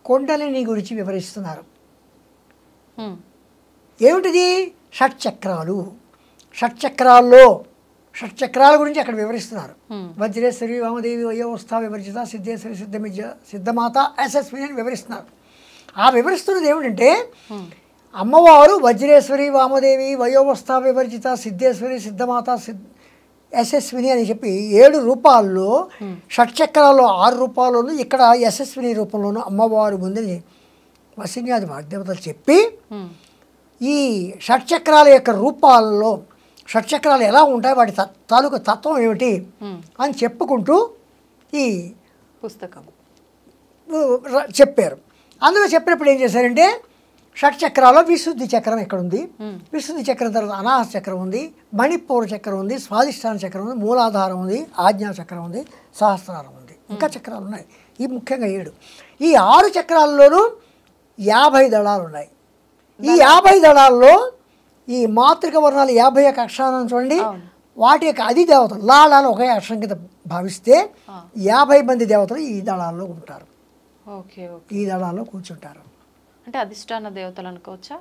కొండలిని గురించి వివరిస్తున్నారు. ఏమిటిది? షట్చక్రాలు. షట్చక్రాల గురించి అక్కడ వివరిస్తున్నారు. వజ్రేశ్వరి వామదేవి వయోవస్థ వివర్జిత సిద్ధేశ్వరి సిద్ధ విద్య సిద్ధమాత యశస్విని అని వివరిస్తున్నారు. ఆ వివరిస్తున్నది ఏమిటంటే అమ్మవారు వజ్రేశ్వరి వామదేవి వయోవస్థ వివర్జిత సిద్ధేశ్వరి సిద్ధమాత యశస్విని అని చెప్పి 7 రూపాల్లో, షట్చక్రాల్లో 6 రూపాల్లోనూ, ఇక్కడ యశస్విని రూపంలోనూ అమ్మవారు ముందని వసిన్యాది వాగ్దేవతలు చెప్పి ఈ షట్చక్రాల యొక్క రూపాల్లో షట్చక్రాలు ఎలా ఉంటాయి, వాటి తాలూకు తత్వం ఏమిటి అని చెప్పుకుంటూ ఈ పుస్తకం చెప్పారు. అందులో చెప్పినప్పుడు ఏం చేశారంటే షట్చక్రాల్లో విశుద్ధి చక్రం ఎక్కడుంది, విశుద్ధి చక్రం తర్వాత అనాహత చక్రం ఉంది, మణిపూర చక్రం ఉంది, స్వాధిష్టాన చక్రం ఉంది, మూలాధారం ఉంది, ఆజ్ఞా చక్రం ఉంది, సహస్రారం ఉంది, ఇంకా చక్రాలు ఉన్నాయి. ఈ ముఖ్యంగా 7. ఈ 6 చక్రాల్లోనూ 50 దళాలు ఉన్నాయి. ఈ 50 దళాల్లో ఈ మాతృక వర్ణాలు 51 అక్షరాలను చూడండి, వాటి యొక్క అధి దేవతలు లాళాలు ఒకే అక్షరం కింద భావిస్తే 50 మంది దేవతలు ఈ దళాల్లో ఉంటారు. ఈ దళాల్లో కూర్చుంటారు. అంటే అధిష్టాన దేవతలు అనుకోవచ్చా?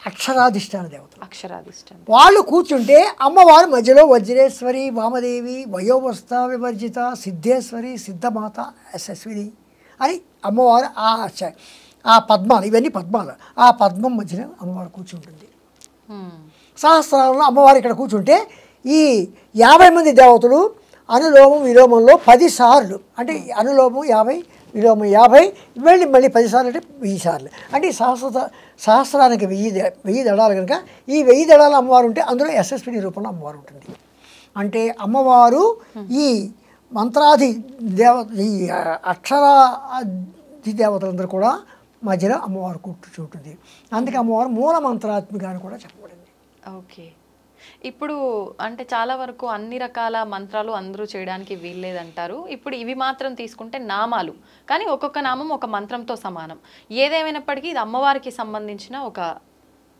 అక్షరాధిష్టాన దేవతలు. అక్షరాధిష్టాన వాళ్ళు కూర్చుంటే అమ్మవారు మధ్యలో వజ్రేశ్వరి వామదేవి వయోవస్థ వివర్జిత సిద్ధేశ్వరి సిద్ధమాత యశస్విని అని అమ్మవారు ఆ పద్మాలు, ఇవన్నీ పద్మాలు, ఆ పద్మం మధ్యన అమ్మవారు కూర్చుంటుంది. సహస్రాలలో అమ్మవారు ఇక్కడ కూర్చుంటే ఈ 50 మంది దేవతలు అనులోమం విలోమంలో 10 సార్లు, అంటే అనులోమం 50 విలోమం 50 వెళ్ళి మళ్ళీ 10 సార్లు అంటే 1000 సార్లు, అంటే ఈ సహస్రానికి 1000 దళాలు కనుక ఈ 1000 దళాల అమ్మవారు ఉంటే అందులో యశస్విని రూపంలో అమ్మవారు ఉంటుంది. అంటే అమ్మవారు ఈ మంత్రాది ఈ అక్షరాది దేవతలందరూ కూడా మధ్యలో అమ్మవారు కూర్చుంటుంది. అందుకే అమ్మవారు మూల మంత్రాత్మిక అని కూడా చెప్పబడింది. ఓకే. ఇప్పుడు అంటే చాలా వరకు అన్ని రకాల మంత్రాలు అందరూ చేయడానికి వీల్లేదంటారు. ఇప్పుడు ఇవి మాత్రం తీసుకుంటే నామాలు, కానీ ఒక్కొక్క నామం ఒక మంత్రంతో సమానం. ఏదేమైనప్పటికీ ఇది అమ్మవారికి సంబంధించిన ఒక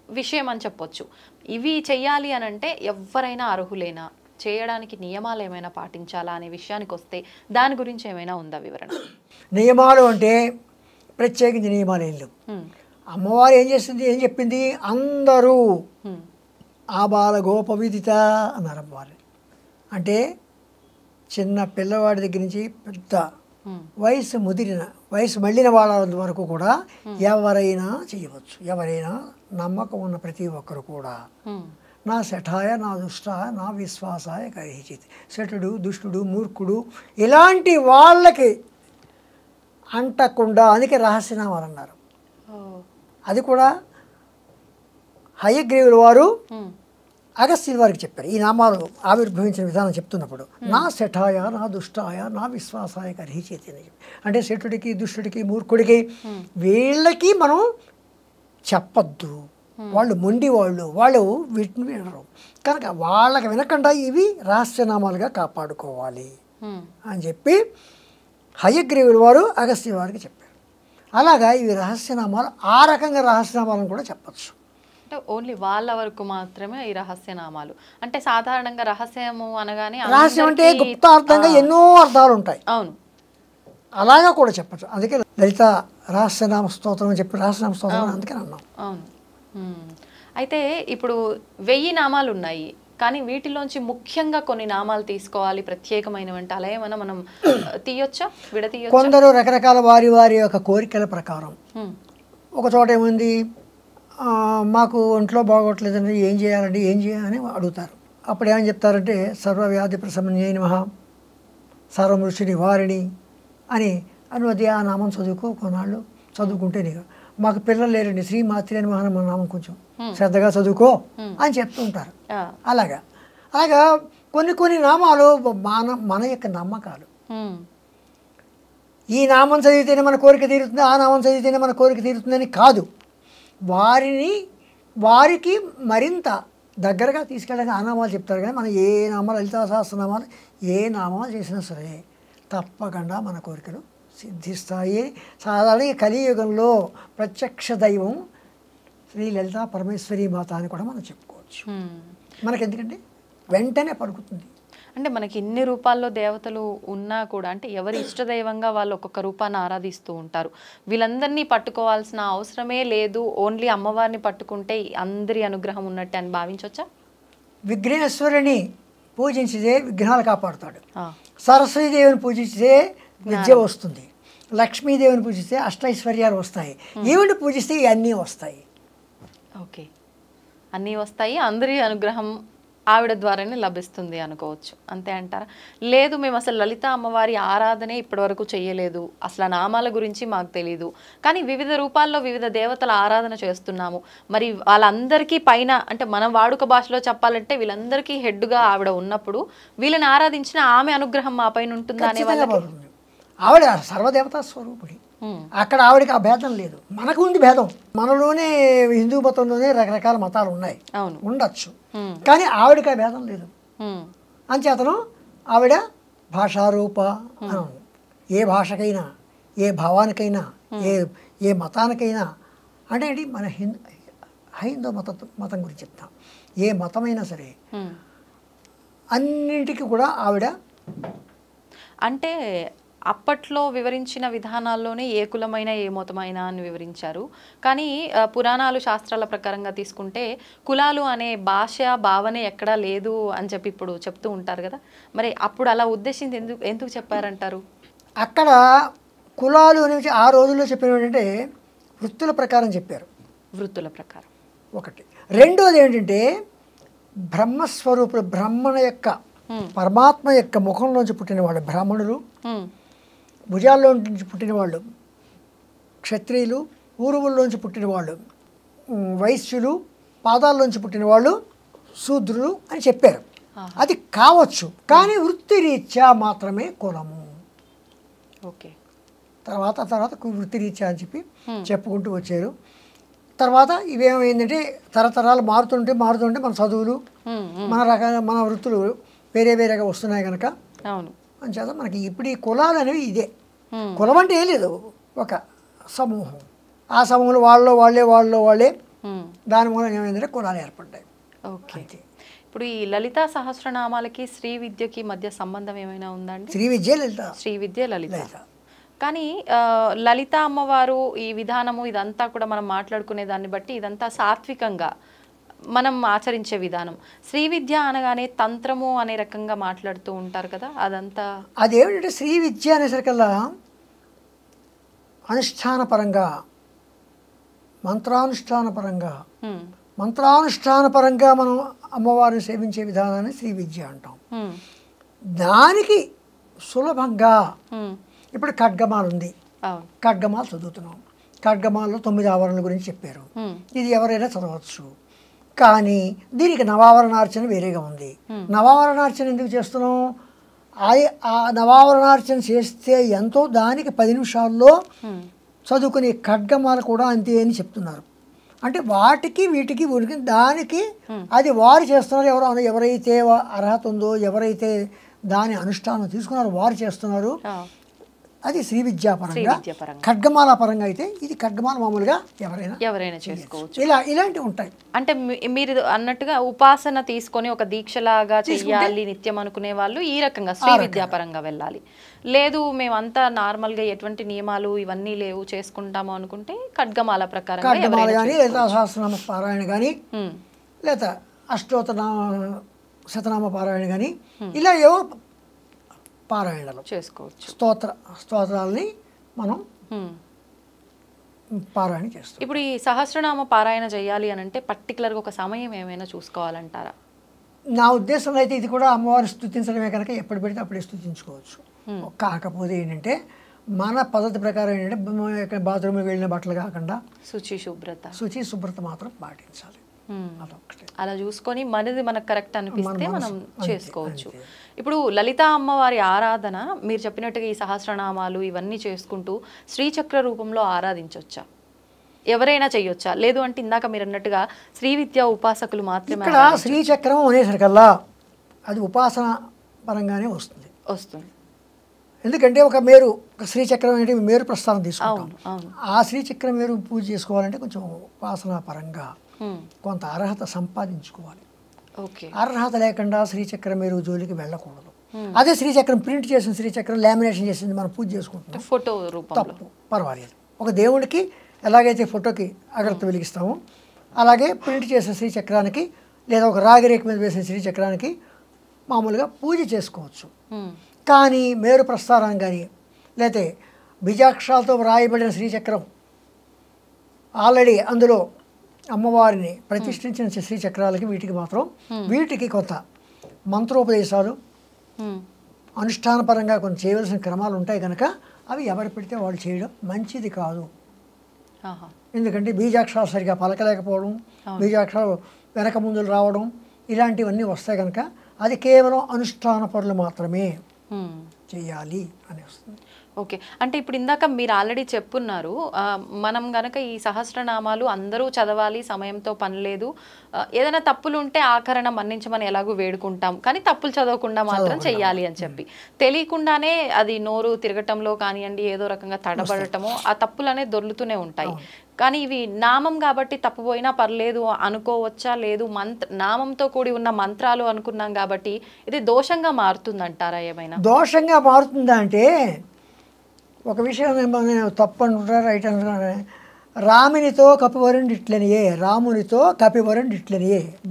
విషయం అని చెప్పొచ్చు. ఇవి చెయ్యాలి అని అంటే ఎవరైనా అర్హులేనా, చేయడానికి నియమాలు ఏమైనా పాటించాలా అనే విషయానికి వస్తే దాని గురించి ఏమైనా ఉందా వివరణ? నియమాలు అంటే ప్రత్యేకించి నియమాలు ఏం లేవు. అమ్మవారు ఏం చేస్తుంది, ఏం చెప్పింది, అందరూ ఆబాల గోపవిదిత అన్నారు అమ్మవారు. అంటే చిన్న పిల్లవాడి దగ్గర నుంచి పెద్ద వయసు మళ్ళిన వాళ్ళ వరకు కూడా ఎవరైనా చేయవచ్చు. ఎవరైనా నమ్మకం ఉన్న ప్రతి ఒక్కరు కూడా నా శఠాయ నా దుష్టాయ నా విశ్వాసాయ కరిహిచిత్. శఠుడు, దుష్టుడు, మూర్ఖుడు ఇలాంటి వాళ్ళకి అంటకుండా, అందుకే రహస్యనామాలు అన్నారు. అది కూడా హయగ్రీవుల వారు అగస్త్యుల వారికి చెప్పారు. ఈ నామాలు ఆవిర్భవించిన విధానం చెప్తున్నప్పుడు నా శఠాయ నా దుష్టాయ నా విశ్వాసాయ కరిహిచిత్ అని చెప్పి, అంటే శఠుడికి, దుష్టుడికి, మూర్ఖుడికి వీళ్ళకి మనం చెప్పద్దు. వాళ్ళు మొండి వాళ్ళు వీటిని వినరు కనుక వాళ్ళకి వినకుండా ఇవి రహస్యనామాలుగా కాపాడుకోవాలి అని చెప్పి హయగ్రీవుల వారు అగస్త్యుల వారికి చెప్పారు. అలాగా ఇవి రహస్యనామాలు, ఆ రకంగా రహస్యనామాలను కూడా చెప్పచ్చు. అంటే ఓన్లీ వాళ్ళ వరకు మాత్రమే ఈ రహస్యనామాలు. అంటే సాధారణంగా రహస్యము అనగానే రహస్యం అంటే గుప్తార్థంగా ఎన్నో అర్థాలు ఉంటాయి. అవును, అలాగా కూడా చెప్పచ్చు. అందుకే లలిత రహస్యనామ స్తోత్రం అని చెప్పి రహస్యనామ స్తోత్రం అందుకని అన్నాం. అవును. అయితే ఇప్పుడు 1000 నామాలు ఉన్నాయి, కానీ వీటిలోంచి ముఖ్యంగా కొన్ని నామాలు తీసుకోవాలి ప్రత్యేకమైనవంటే అలా ఏమైనా మనం తీయొచ్చా, విడతీయొచ్చా? కొందరు రకరకాల వారి యొక్క కోరికల ప్రకారం ఒక చోట ఏముంది, మాకు ఒంట్లో బాగోట్లేదండి, ఏం చేయాలని అడుగుతారు. అప్పుడు ఏమని చెప్తారంటే సర్వవ్యాధి ప్రశమన్యై నమః సర్వమృష్టి నివారిణి అని అనువది ఆ నామం చదువుకో, కొన్నాళ్ళు చదువుకుంటే నీకు. మాకు పిల్లలు లేరండి, శ్రీమాత్రి అని మన నామం కొంచెం శ్రద్ధగా చదువుకో అని చెప్తూ ఉంటారు. అలాగా కొన్ని నామాలు మన యొక్క నమ్మకాలు. ఈ నామం చదివితేనే మన కోరిక తీరుతుంది, ఆ నామం చదివితేనే మన కోరిక తీరుతుందని కాదు. వారికి మరింత దగ్గరగా తీసుకెళ్ళడానికి ఆ నామాలు చెప్తారు. కానీ మనం ఏ నామాలు, లలితా సహస్రనామాలు ఏ నామాలు చేసినా సరే తప్పకుండా మన కోరికలు సిద్ధిస్తాయి. సాధారణంగా కలియుగంలో ప్రత్యక్ష దైవం శ్రీ లలితా పరమేశ్వరి మాత అని కూడా మనం చెప్పుకోవచ్చు. మనకెందుకంటే వెంటనే పలుకుతుంది. అంటే మనకి ఇన్ని రూపాల్లో దేవతలు ఉన్నా కూడా, అంటే ఎవరి ఇష్టదైవంగా వాళ్ళు ఒక్కొక్క రూపాన్ని ఆరాధిస్తూ ఉంటారు. వీళ్ళందరినీ పట్టుకోవాల్సిన అవసరమే లేదు, ఓన్లీ అమ్మవారిని పట్టుకుంటే అందరి అనుగ్రహం ఉన్నట్టు అని భావించవచ్చా? విఘ్నేశ్వరుని పూజించితే విఘ్నాలు కాపాడుతాడు. సరస్వతీదేవిని పూజిస్తే విద్య వస్తుంది. లక్ష్మీదేవిని పూజిస్తే అష్టైశ్వర్యాలు వస్తాయి. ఈవిని పూజిస్తే ఇవన్నీ వస్తాయి. ఓకే, అన్నీ వస్తాయి, అందరి అనుగ్రహం ఆవిడ ద్వారానే లభిస్తుంది అనుకోవచ్చు, అంతే అంటారా? లేదు, మేము అసలు లలిత అమ్మవారి ఆరాధనే ఇప్పటివరకు చేయలేదు, అసలు నామాల గురించి మాకు తెలీదు, కానీ వివిధ రూపాల్లో వివిధ దేవతల ఆరాధన చేస్తున్నాము, మరి వాళ్ళందరికీ పైన, అంటే మనం వాడుక భాషలో చెప్పాలంటే వీళ్ళందరికీ హెడ్గా ఆవిడ ఉన్నప్పుడు వీళ్ళని ఆరాధించిన ఆమె అనుగ్రహం మా పైన ఉంటుందా అనే వాళ్ళకి? ఆవిడ సర్వదేవతా స్వరూపుడి. అక్కడ ఆవిడకి ఆ భేదం లేదు. మనకు ఉంది భేదం. మనలోనే హిందూ మతంలోనే రకరకాల మతాలు ఉన్నాయి, ఉండొచ్చు, కానీ ఆవిడకి ఆ భేదం లేదు. అంచేతను ఆవిడ భాషారూప. ఏ భాషకైనా, ఏ భావానికైనా, ఏ మతానికైనా, అంటే ఏంటి, మన హైందవ మతం గురించి చెప్తాం. ఏ మతమైనా సరే అన్నింటికి కూడా ఆవిడ. అంటే అప్పట్లో వివరించిన విధానాల్లోనే ఏ కులమైన ఏ మతమైనా అని వివరించారు, కానీ పురాణాలు శాస్త్రాల ప్రకారంగా తీసుకుంటే కులాలు అనే భాష భావనే ఎక్కడా లేదు అని చెప్పి ఇప్పుడు చెప్తూ ఉంటారు కదా, మరి అప్పుడు అలా ఉద్దేశించి ఎందుకు చెప్పారంటారు? అక్కడ కులాలు అనేవి ఆ రోజుల్లో చెప్పినవి ఏంటంటే వృత్తుల ప్రకారం చెప్పారు వృత్తుల ప్రకారం ఒకటి. రెండోది ఏంటంటే బ్రహ్మస్వరూపులు, బ్రహ్మణ యొక్క పరమాత్మ యొక్క ముఖంలోంచి పుట్టిన వాళ్ళు బ్రాహ్మణులు, భుజాల్లో నుంచి పుట్టిన వాళ్ళు క్షత్రియులు, ఊరువుల్లోంచి పుట్టిన వాళ్ళు వైశ్యులు, పాదాల్లోంచి పుట్టిన వాళ్ళు శూద్రులు అని చెప్పారు. అది కావచ్చు, కానీ వృత్తిరీత్యా మాత్రమే కులము. ఓకే. తర్వాత వృత్తిరీత్యా అని చెప్పి చెప్పుకుంటూ వచ్చారు. తర్వాత ఇవేమైందంటే తరతరాలు మారుతుంటే మన చదువులు, మన వృత్తులు వేరే వేరేగా వస్తున్నాయి కనుక అవును అంచేత మనకి ఇప్పుడు ఈ కులాలు అనేవి ఇదే. కులం అంటే ఏం లేదు, ఒక సమూహం. ఆ సమూహంలో వాళ్ళే దాని మూలం ఏమైందంటే కులాలు ఏర్పడ్డాయి. ఓకే. ఇప్పుడు ఈ లలితా సహస్రనామాలకి శ్రీ విద్యకి మధ్య సంబంధం ఏమైనా ఉందండి? శ్రీ విద్య లలిత. కానీ లలిత అమ్మవారు ఈ విధానము ఇదంతా కూడా మనం మాట్లాడుకునే దాన్ని బట్టి ఇదంతా సాత్వికంగా మనం ఆచరించే విధానం. శ్రీ విద్య అనగానే తంత్రము అనే రకంగా మాట్లాడుతూ ఉంటారు కదా, అదంతా అదేమిటంటే శ్రీ విద్య అనేసరికల్లా అనుష్ఠానపరంగా మంత్రానుష్ఠానపరంగా మనం అమ్మవారిని సేవించే విధానాన్ని శ్రీ విద్య అంటాం. దానికి సులభంగా ఇప్పుడు ఖడ్గమాల ఉంది, ఖడ్గమాల చదువుతున్నాం. ఖడ్గమాలలో 9 ఆవరణల గురించి చెప్పారు. ఇది ఎవరైనా చదవచ్చు. కానీ దీనికి నవావరణార్చన వేరేగా ఉంది. నవావరణార్చన ఎందుకు చేస్తున్నాం? ఆ నవావరణార్చన చేస్తే ఎంతో, దానికి 10 నిమిషాల్లో చదువుకునే ఖడ్గమాల కూడా అంతే అని చెప్తున్నారు. అంటే వీటికి దానికి అది వారు చేస్తున్నారు. ఎవరైతే అర్హత ఉందో, ఎవరైతే దాని అనుష్ఠానం తీసుకున్నారో వారు చేస్తున్నారు. అది శ్రీ విద్యాపరంగా. ఖడ్గమాల పరంగా అయితే ఇది ఖడ్గమాల మామూలుగా ఎవరైనా చేసుకోవచ్చు. ఇలాంటివి ఉంటాయి. అంటే మీరు అన్నట్టుగా ఉపాసన తీసుకొని ఒక దీక్షలాగా చెయ్యాలి నిత్యం అనుకునే వాళ్ళు ఈ రకంగా శ్రీ విద్యాపరంగా వెళ్ళాలి. లేదు మేమంతా నార్మల్గా ఎటువంటి నియమాలు ఇవన్నీ లేవు చేసుకుంటాము అనుకుంటే ఖడ్గమాల ప్రకారం ఖడ్గమాల కానీ, లేదా సహస్రనామ పారాయణ కానీ, లేదా శతనామ పారాయణ కానీ, ఇలా ఏవో పారాయణలు చేసుకోవచ్చు. స్తోత్రాలని మనం పారాయణ చేస్తాం. ఇప్పుడు ఈ సహస్రనామ పారాయణ చేయాలి అని అంటే పర్టికులర్గా ఒక సమయం ఏమైనా చూసుకోవాలంటారా? నా ఉద్దేశంలో అయితే ఇది కూడా అమ్మవారిని స్తుతించడమే కనుక ఎప్పుడు పెడితే అప్పుడే స్తుతించుకోవచ్చు. కాకపోతే ఏంటంటే మన పద్ధతి ప్రకారం ఏంటంటే బాత్రూమ్కి వెళ్ళిన బట్టలు కాకుండా శుచి శుభ్రత మాత్రం పాటించాలి. అలా చూసుకొని మనది మనకు కరెక్ట్ అనిపిస్తే మనం చేసుకోవచ్చు. ఇప్పుడు లలితా అమ్మవారి ఆరాధన మీరు చెప్పినట్టుగా ఈ సహస్రనామాలు ఇవన్నీ చేసుకుంటూ శ్రీచక్ర రూపంలో ఆరాధించవచ్చా? ఎవరైనా చెయ్యొచ్చా? లేదు అంటే ఇందాక మీరు అన్నట్టుగా శ్రీ విద్యా ఉపాసకులు మాత్రమే? ఇక్కడ శ్రీచక్రం అనేసరికల్లా అది ఉపాసన పరంగానే వస్తుంది. ఎందుకంటే ఒక శ్రీచక్రం అంటే మేరు ప్రస్థానం తీసుకుంటాం. ఆ శ్రీచక్రం మేరు పూజ చేసుకోవాలంటే కొంచెం ఉపాసన పరంగా కొంత అర్హత సంపాదించుకోవాలి. అర్హత లేకుండా శ్రీచక్రం మేరు జోలికి వెళ్ళకూడదు. అదే శ్రీచక్రం ప్రింట్ చేసిన శ్రీచక్రం లామినేషన్ చేసింది మనం పూజ చేసుకుంటాం, ఫోటో రూపంలో తప్పు, పర్వాలేదు. ఒక దేవుడికి ఎలాగైతే ఫోటోకి అగరత్తి వెలిగిస్తామో అలాగే ప్రింట్ చేసిన శ్రీచక్రానికి లేదా ఒక రాగిరేఖ మీద వేసిన శ్రీచక్రానికి మామూలుగా పూజ చేసుకోవచ్చు. కానీ మేరు ప్రస్థానం కానీ లేకపోతే బీజాక్షరాలతో వ్రాయబడిన శ్రీచక్రం ఆల్రెడీ అందులో అమ్మవారిని ప్రతిష్ఠించిన శ్రీచక్రాలకి వీటికి కొంత మంత్రోపదేశాలు అనుష్ఠానపరంగా కొంచెం చేయవలసిన క్రమాలు ఉంటాయి కనుక అవి ఎవరు పెడితే వాళ్ళు చేయడం మంచిది కాదు. ఎందుకంటే బీజాక్షరాలు సరిగా పలకలేకపోవడం, బీజాక్షరాలు వెనక ముందులు రావడం ఇలాంటివన్నీ వస్తాయి కనుక అది కేవలం అనుష్ఠాన పనులు మాత్రమే చేయాలి అని వస్తుంది. ఓకే. అంటే ఇప్పుడు ఇందాక మీరు ఆల్రెడీ చెప్పున్నారు, మనం గనక ఈ సహస్రనామాలు అందరూ చదవాలి, సమయంతో పని లేదు, ఏదైనా తప్పులు ఉంటే ఆకరణ మన్నించమని ఎలాగో వేడుకుంటాం, కానీ తప్పులు చదవకుండా మాత్రం చెయ్యాలి అని చెప్పి తెలియకుండానే అది నోరు తిరగటంలో కానివ్వండి, ఏదో రకంగా తడబడటము, ఆ తప్పులు అనేవి దొర్లుతూనే ఉంటాయి. కానీ ఇవి నామం కాబట్టి తప్పుపోయినా పర్లేదు అనుకోవచ్చా? లేదు నామంతో కూడి ఉన్న మంత్రాలు అనుకున్నాం కాబట్టి ఇది దోషంగా మారుతుందంటారా? ఏమైనా దోషంగా మారుతుందా అంటే ఒక విషయం నేను తప్పు అంటున్నా, రైట్ అంటున్నా. రామునితో కపివరుండిట్లనియే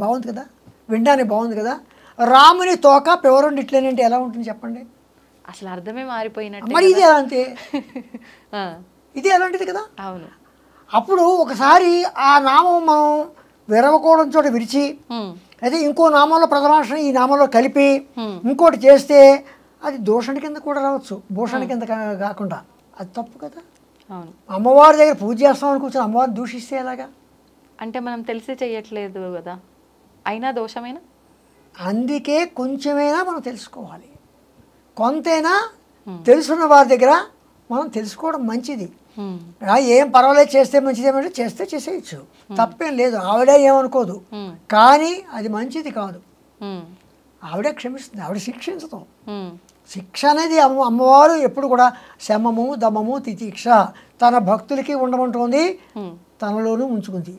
బాగుంది కదా, వినడానికి బాగుంది కదా. రాముని తోక పివరుండిట్లని అంటే ఎలా ఉంటుంది చెప్పండి? అసలు అర్థమే మారిపోయినట్టు. మరి ఇది అలాంటి ఆ, ఇది అలాంటిది కదా. అవును. అప్పుడు ఒకసారి ఆ నామం మనం విరవకోవడం చోట విరిచి అదే ఇంకో నామంలో ప్రథమాక్షరం ఈ నామంలో కలిపి ఇంకోటి చేస్తే అది దూషణ కింద కూడా రావచ్చు, భూషణ కింద కాకుండా. అది తప్పు కదా. అవును. అమ్మవారి దగ్గర పూజ చేస్తామని కూర్చొని అమ్మవారిని దూషిస్తే ఎలాగా? అంటే మనం తెలిసి చెయ్యట్లేదు కదా, అయినా దోషమేనా? అందుకే కొంచెమైనా మనం తెలుసుకోవాలి, కొంతైనా తెలుసున్న వారి దగ్గర మనం తెలుసుకోవడం మంచిది. ఏం పర్వాలేదు, చేస్తే మంచిది, ఏమంటే చేస్తే చేసేయచ్చు, తప్పేం లేదు, ఆవిడే ఏమనుకోదు. కానీ అది మంచిది కాదు. ఆవిడే క్షమిస్తుంది, ఆవిడ శిక్షించదు. శిక్ష అనేది అమ్మవారు ఎప్పుడు కూడా శమము దమము తితీక్ష తన భక్తులకి ఉండమంటోంది, తనలోనూ ఉంచుకుంది.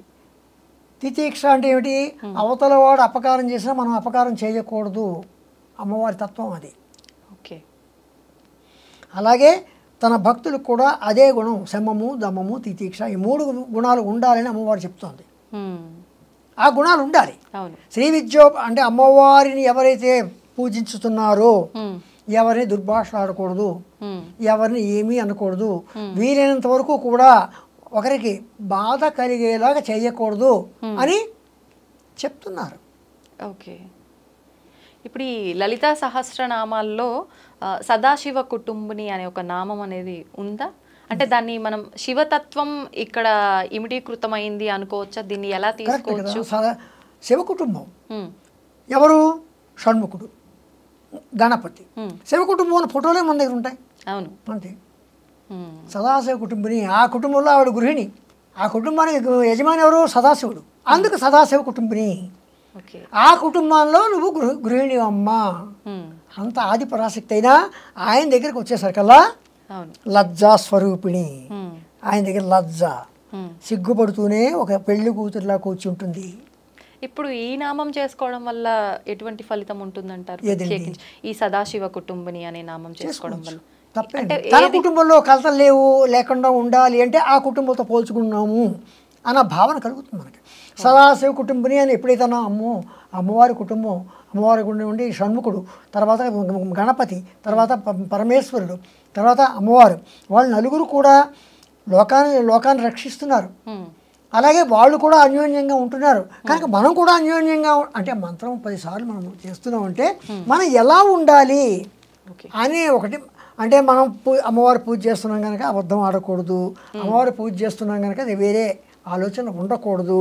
తితీక్ష అంటే ఏమిటి? అవతల వాడు అపకారం చేసినా మనం అపకారం చేయకూడదు, అమ్మవారి తత్వం అది. ఓకే. అలాగే తన భక్తులకు కూడా అదే గుణం, శమము దమము తితీక్ష, ఈ 3 గుణాలు ఉండాలని అమ్మవారు చెప్తోంది. ఆ గుణాలు ఉండాలి. శ్రీ విద్యో అంటే అమ్మవారిని ఎవరైతే పూజించుతున్నారో ఎవరిని దుర్భాషలాడకూడదు, ఎవరిని ఏమీ అనకూడదు, వీలైనంత వరకు కూడా ఒకరికి బాధ కలిగేలాగా చేయకూడదు అని చెప్తున్నారు. ఓకే. ఇప్పుడు ఈ లలితా సహస్రనామాల్లో సదాశివ కుటుంబిని అనే ఒక నామం అనేది ఉందా? అంటే దాన్ని మనం శివతత్వం ఇక్కడ ఇమిడీకృతమైంది అనుకోవచ్చా? దీన్ని ఎలా తీసుకోవచ్చు? శివ కుటుంబం ఎవరు? షణ్ముఖుడు, గణపతి. శివ కుటుంబం ఫోటోలే మన దగ్గర ఉంటాయి. అవును, అంతే. సదాశివ కుటుంబిని, ఆ కుటుంబంలో ఆవిడ గృహిణి, ఆ కుటుంబానికి యజమాని ఎవరు? సదాశివుడు. అందుకు సదాశివ కుటుంబిని. ఆ కుటుంబంలో నువ్వు గృహిణి అమ్మ. అంత ఆది పరాశక్తి అయినా ఆయన దగ్గరికి వచ్చేసరికల్లా లజ్జా స్వరూపిణి. ఆయన దగ్గర లజ్జ, సిగ్గుపడుతూనే ఒక పెళ్లి కూతురులా కూర్చుంటుంది. ఇప్పుడు ఈ నామం చేసుకోవడం వల్ల ఎటువంటి ఫలితం ఉంటుందంటారు? ఈ సదాశివ కుటుంబిని అనే నామం చేసుకోవడం వల్ల తప్పేంటి? తన కుటుంబంలో కలతలు లేకుండా ఉండాలి అంటే ఆ కుటుంబంతో పోల్చుకున్నాము అన్న భావన కలుగుతుంది మనకి. సదాశివ కుటుంబిని అని ఎప్పుడైతే అమ్మవారి కుటుంబం, అమ్మవారి గుండె ఉండి షణ్ముఖుడు, తర్వాత గణపతి, తర్వాత పరమేశ్వరుడు, తర్వాత అమ్మవారు, వాళ్ళు నలుగురు కూడా లోకాన్ని రక్షిస్తున్నారు. అలాగే వాళ్ళు కూడా అన్యోన్యంగా ఉంటున్నారు. కనుక మనం కూడా అన్యోన్యంగా అంటే మంత్రం 10 సార్లు మనం చేస్తున్నామంటే మనం ఎలా ఉండాలి అనే ఒకటి. అంటే మనం అమ్మవారి పూజ చేస్తున్నాం కనుక అబద్ధం ఆడకూడదు, అమ్మవారి పూజ చేస్తున్నాం కనుక అది వేరే ఆలోచన ఉండకూడదు.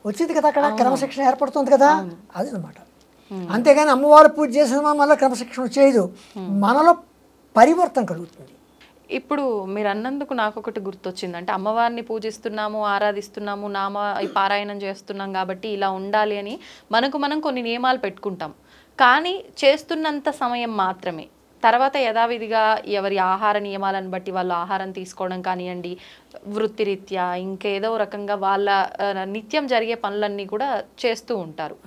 వచ్చింది కదా, అక్కడ క్రమశిక్షణ ఏర్పడుతుంది కదా, అది అనమాట. అంతేగాని అమ్మవారి పూజ చేసిన మళ్ళీ క్రమశిక్షణ వచ్చేది, మనలో పరివర్తన కలుగుతుంది. ఇప్పుడు మీరు అన్నందుకు నాకు ఒకటి గుర్తొచ్చింది. అంటే అమ్మవారిని పూజిస్తున్నాము, ఆరాధిస్తున్నాము, పారాయణం చేస్తున్నాం కాబట్టి ఇలా ఉండాలి అని మనం కొన్ని నియమాలు పెట్టుకుంటాం. కానీ చేస్తున్నంత సమయం మాత్రమే. తర్వాత యథావిధిగా ఎవరి ఆహార నియమాలను బట్టి వాళ్ళు ఆహారం తీసుకోవడం కానివ్వండి, వృత్తిరీత్యా ఇంకేదో రకంగా వాళ్ళ నిత్యం జరిగే పనులన్నీ కూడా చేస్తూ ఉంటారు.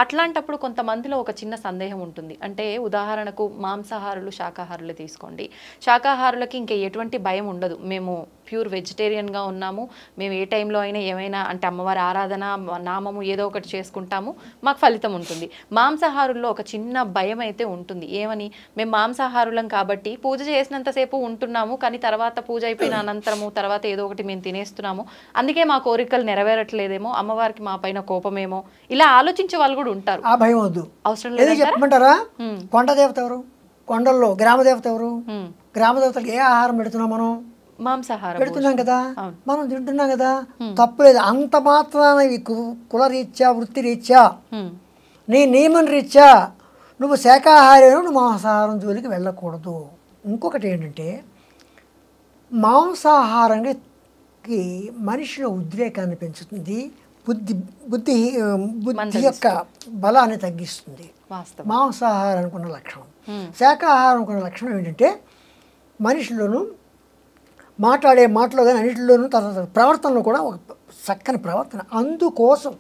అట్లాంటప్పుడు కొంతమందిలో ఒక చిన్న సందేహం ఉంటుంది. అంటే ఉదాహరణకు మాంసాహారులు, శాకాహారులు తీసుకోండి. శాకాహారులకి ఇంకా ఎటువంటి భయం ఉండదు, మేము ప్యూర్ వెజిటేరియన్గా ఉన్నాము, మేము ఏ టైంలో అయినా ఏమైనా అంటే అమ్మవారి ఆరాధన నామము ఏదో ఒకటి చేసుకుంటాము, మాకు ఫలితం ఉంటుంది. మాంసాహారుల్లో ఒక చిన్న భయం అయితే ఉంటుంది. ఏమని? మేము మాంసాహారులం కాబట్టి పూజ చేసినంతసేపు ఉంటున్నాము, కానీ తర్వాత పూజ అయిపోయిన అనంతరము తర్వాత ఏదో ఒకటి మేము తినేస్తున్నాము, అందుకే మా కోరికలు నెరవేరట్లేదేమో, అమ్మవారికి మా పైన కోపమేమో, ఇలా ఆలోచించే వాళ్ళు కూడా ఉంటారు. ఆ భయం వద్దు, అవసరం లేదు. చెప్పమంటారా? కొండ దేవత ఎవరు? కొండల్లో గ్రామ దేవత ఎవరు? గ్రామ దేవతలకు ఏ ఆహారం పెడుతున్నాం? మనం మాంసాహారం పెడుతున్నాం కదా, మనం తింటున్నాం కదా, తప్పులేదు. అంత మాత్రాన కులరీత్యా, వృత్తిరీత్యా, నీ నియమం రీత్యా నువ్వు శాకాహారి, నువ్వు మాంసాహారం జోలికి వెళ్ళకూడదు. ఇంకొకటి ఏంటంటే మాంసాహారానికి మనిషిలో ఉద్రేకాన్ని పెంచుతుంది, బుద్ధి యొక్క బలాన్ని తగ్గిస్తుంది. మాంసాహారానికి ఉన్న లక్షణం. శాకాహారానికి ఉన్న లక్షణం ఏంటంటే మనిషిలోనూ మాట్లాడే మాటలో కానీ అన్నింటిలోనూ తర్వాత ప్రవర్తనలో కూడా ఒక చక్కని ప్రవర్తన. అందుకోసం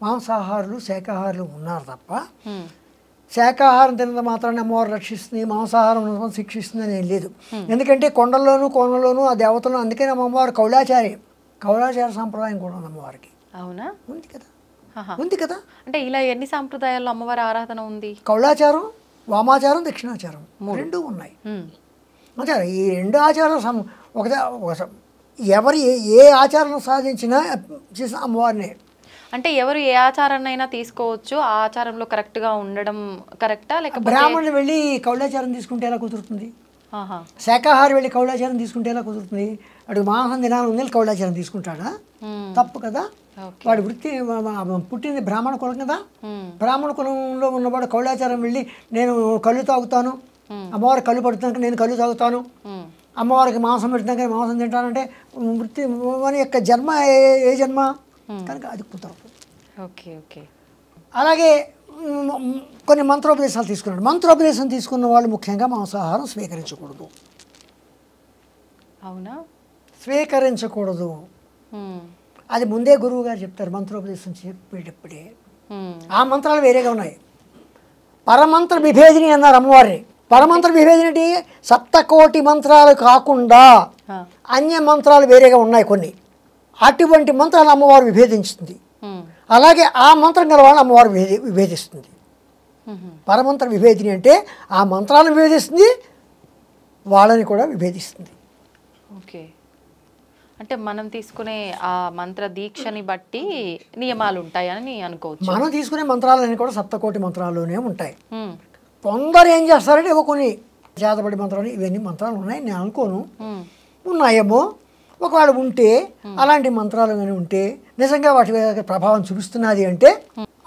మాంసాహారులు శాకాహారులు ఉన్నారు తప్ప శాకాహారం తినడం మాత్రాన్ని అమ్మవారు రక్షిస్తుంది, మాంసాహారం శిక్షిస్తుంది అని ఏం లేదు. ఎందుకంటే కొండల్లోనూ కోనల్లోనూ ఆ దేవతలను, అందుకని అమ్మవారు కౌలాచార సాంప్రదాయం కూడా ఉంది అమ్మవారికి. అవునా? ఉంది కదా. అంటే ఇలా ఎన్ని సాంప్రదాయాల్లో అమ్మవారి ఆరాధన ఉంది? కౌలాచారం వామాచారం దక్షిణాచారం రెండూ ఉన్నాయి. అంటే ఈ రెండు ఆచారం ఎవరు ఏ ఆచారం సాధించినా చేసిన అమ్మవారినే. అంటే ఎవరు ఏ ఆచారాన్నైనా తీసుకోవచ్చు, ఆ ఆచారంలో కరెక్ట్గా ఉండడం కరెక్టా? లేకపోతే బ్రాహ్మణులు వెళ్ళి కౌలాచారం తీసుకుంటే ఎలా కుదురుతుంది? శాకాహారి వెళ్ళి కౌలాచారం తీసుకుంటే ఎలా కుదురుతుంది? వాడు మాంసం దినాలు ఉంది కౌలాచారం తీసుకుంటాడా? తప్పు కదా. వాడి వృత్తి పుట్టింది బ్రాహ్మణ కులం కదా. బ్రాహ్మణ కులంలో ఉన్నవాడు కౌలాచారం వెళ్ళి నేను కళ్ళు తాగుతాను, అమ్మవారికి కళ్ళు పడుతున్నాక నేను కళ్ళు తాగుతాను, అమ్మవారికి మాంసం పెడుతున్నాక మాంసం తింటానంటే వృత్తి మన యొక్క జన్మ ఏ జన్మ కనుక అది కుదరదు. Okay okay. అలాగే కొన్ని మంత్రోపదేశాలు తీసుకున్నాడు. మంత్రోపదేశం తీసుకున్న వాళ్ళు ముఖ్యంగా మాంసాహారం స్వీకరించకూడదు. అవునా? స్వీకరించకూడదు. అది ముందే గురువు గారు చెప్తారు మంత్రోపదేశం చెప్పేటప్పుడే. ఆ మంత్రాలు వేరేగా ఉన్నాయి. పరమంత్ర విభేదిని అన్నారు అమ్మవారిని. పరమంత్ర విభేదిని అంటే సప్తకోటి మంత్రాలు కాకుండా అన్య మంత్రాలు వేరేగా ఉన్నాయి కొన్ని. అటువంటి మంత్రాలు అమ్మవారు విభేదించింది. అలాగే ఆ మంత్రం గల వాళ్ళని అమ్మవారు విభేదిస్తుంది. పరమంత్ర విభేదిని అంటే ఆ మంత్రాలను విభేదిస్తుంది, వాళ్ళని కూడా విభేదిస్తుంది. ఓకే. అంటే మనం తీసుకునే ఆ మంత్ర దీక్షని బట్టి నియమాలు ఉంటాయని అనుకోవచ్చు. మనం తీసుకునే మంత్రాలన్నీ కూడా సప్తకోటి మంత్రాల్లోనే ఉంటాయి. కొందరు ఏం చేస్తారంటే కొన్ని చేతబడి మంత్రాలు ఇవన్నీ మంత్రాలు ఉన్నాయి నేను అనుకోను, ఉన్నాయేమో. ఒకవేళ ఉంటే అలాంటి మంత్రాలు కానీ ఉంటే నిజంగా వాటి ప్రభావం చూపిస్తున్నది అంటే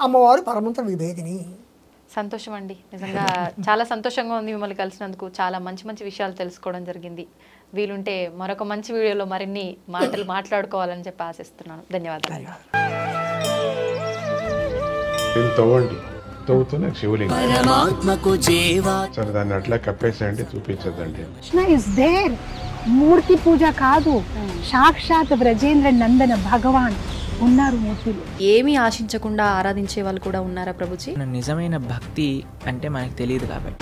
అమ్మవారు పరమంత్ర విభేదిని. సంతోషం అండి, నిజంగా చాలా సంతోషంగా ఉంది మిమ్మల్ని కలిసినందుకు. చాలా మంచి మంచి విషయాలు తెలుసుకోవడం జరిగింది. వీలుంటే మరొక మంచి వీడియోలో మరిన్ని మాటలు మాట్లాడుకోవాలని చెప్పి ఆశిస్తున్నాను. ధన్యవాదాలు. తవ్వుతూనే శివలింగం సరే దాన్ని అట్లా కప్పేసేయండి, చూపించదండి. మూర్తి పూజ కాదు, సాక్షాత్ బ్రజేంద్ర నందన భగవాన్ ఉన్నారు మూర్తులు. ఏమీ ఆశించకుండా ఆరాధించే వాళ్ళు కూడా ఉన్నారా ప్రభుజీ? నిజమైన భక్తి అంటే మనకు తెలియదు కాబట్టి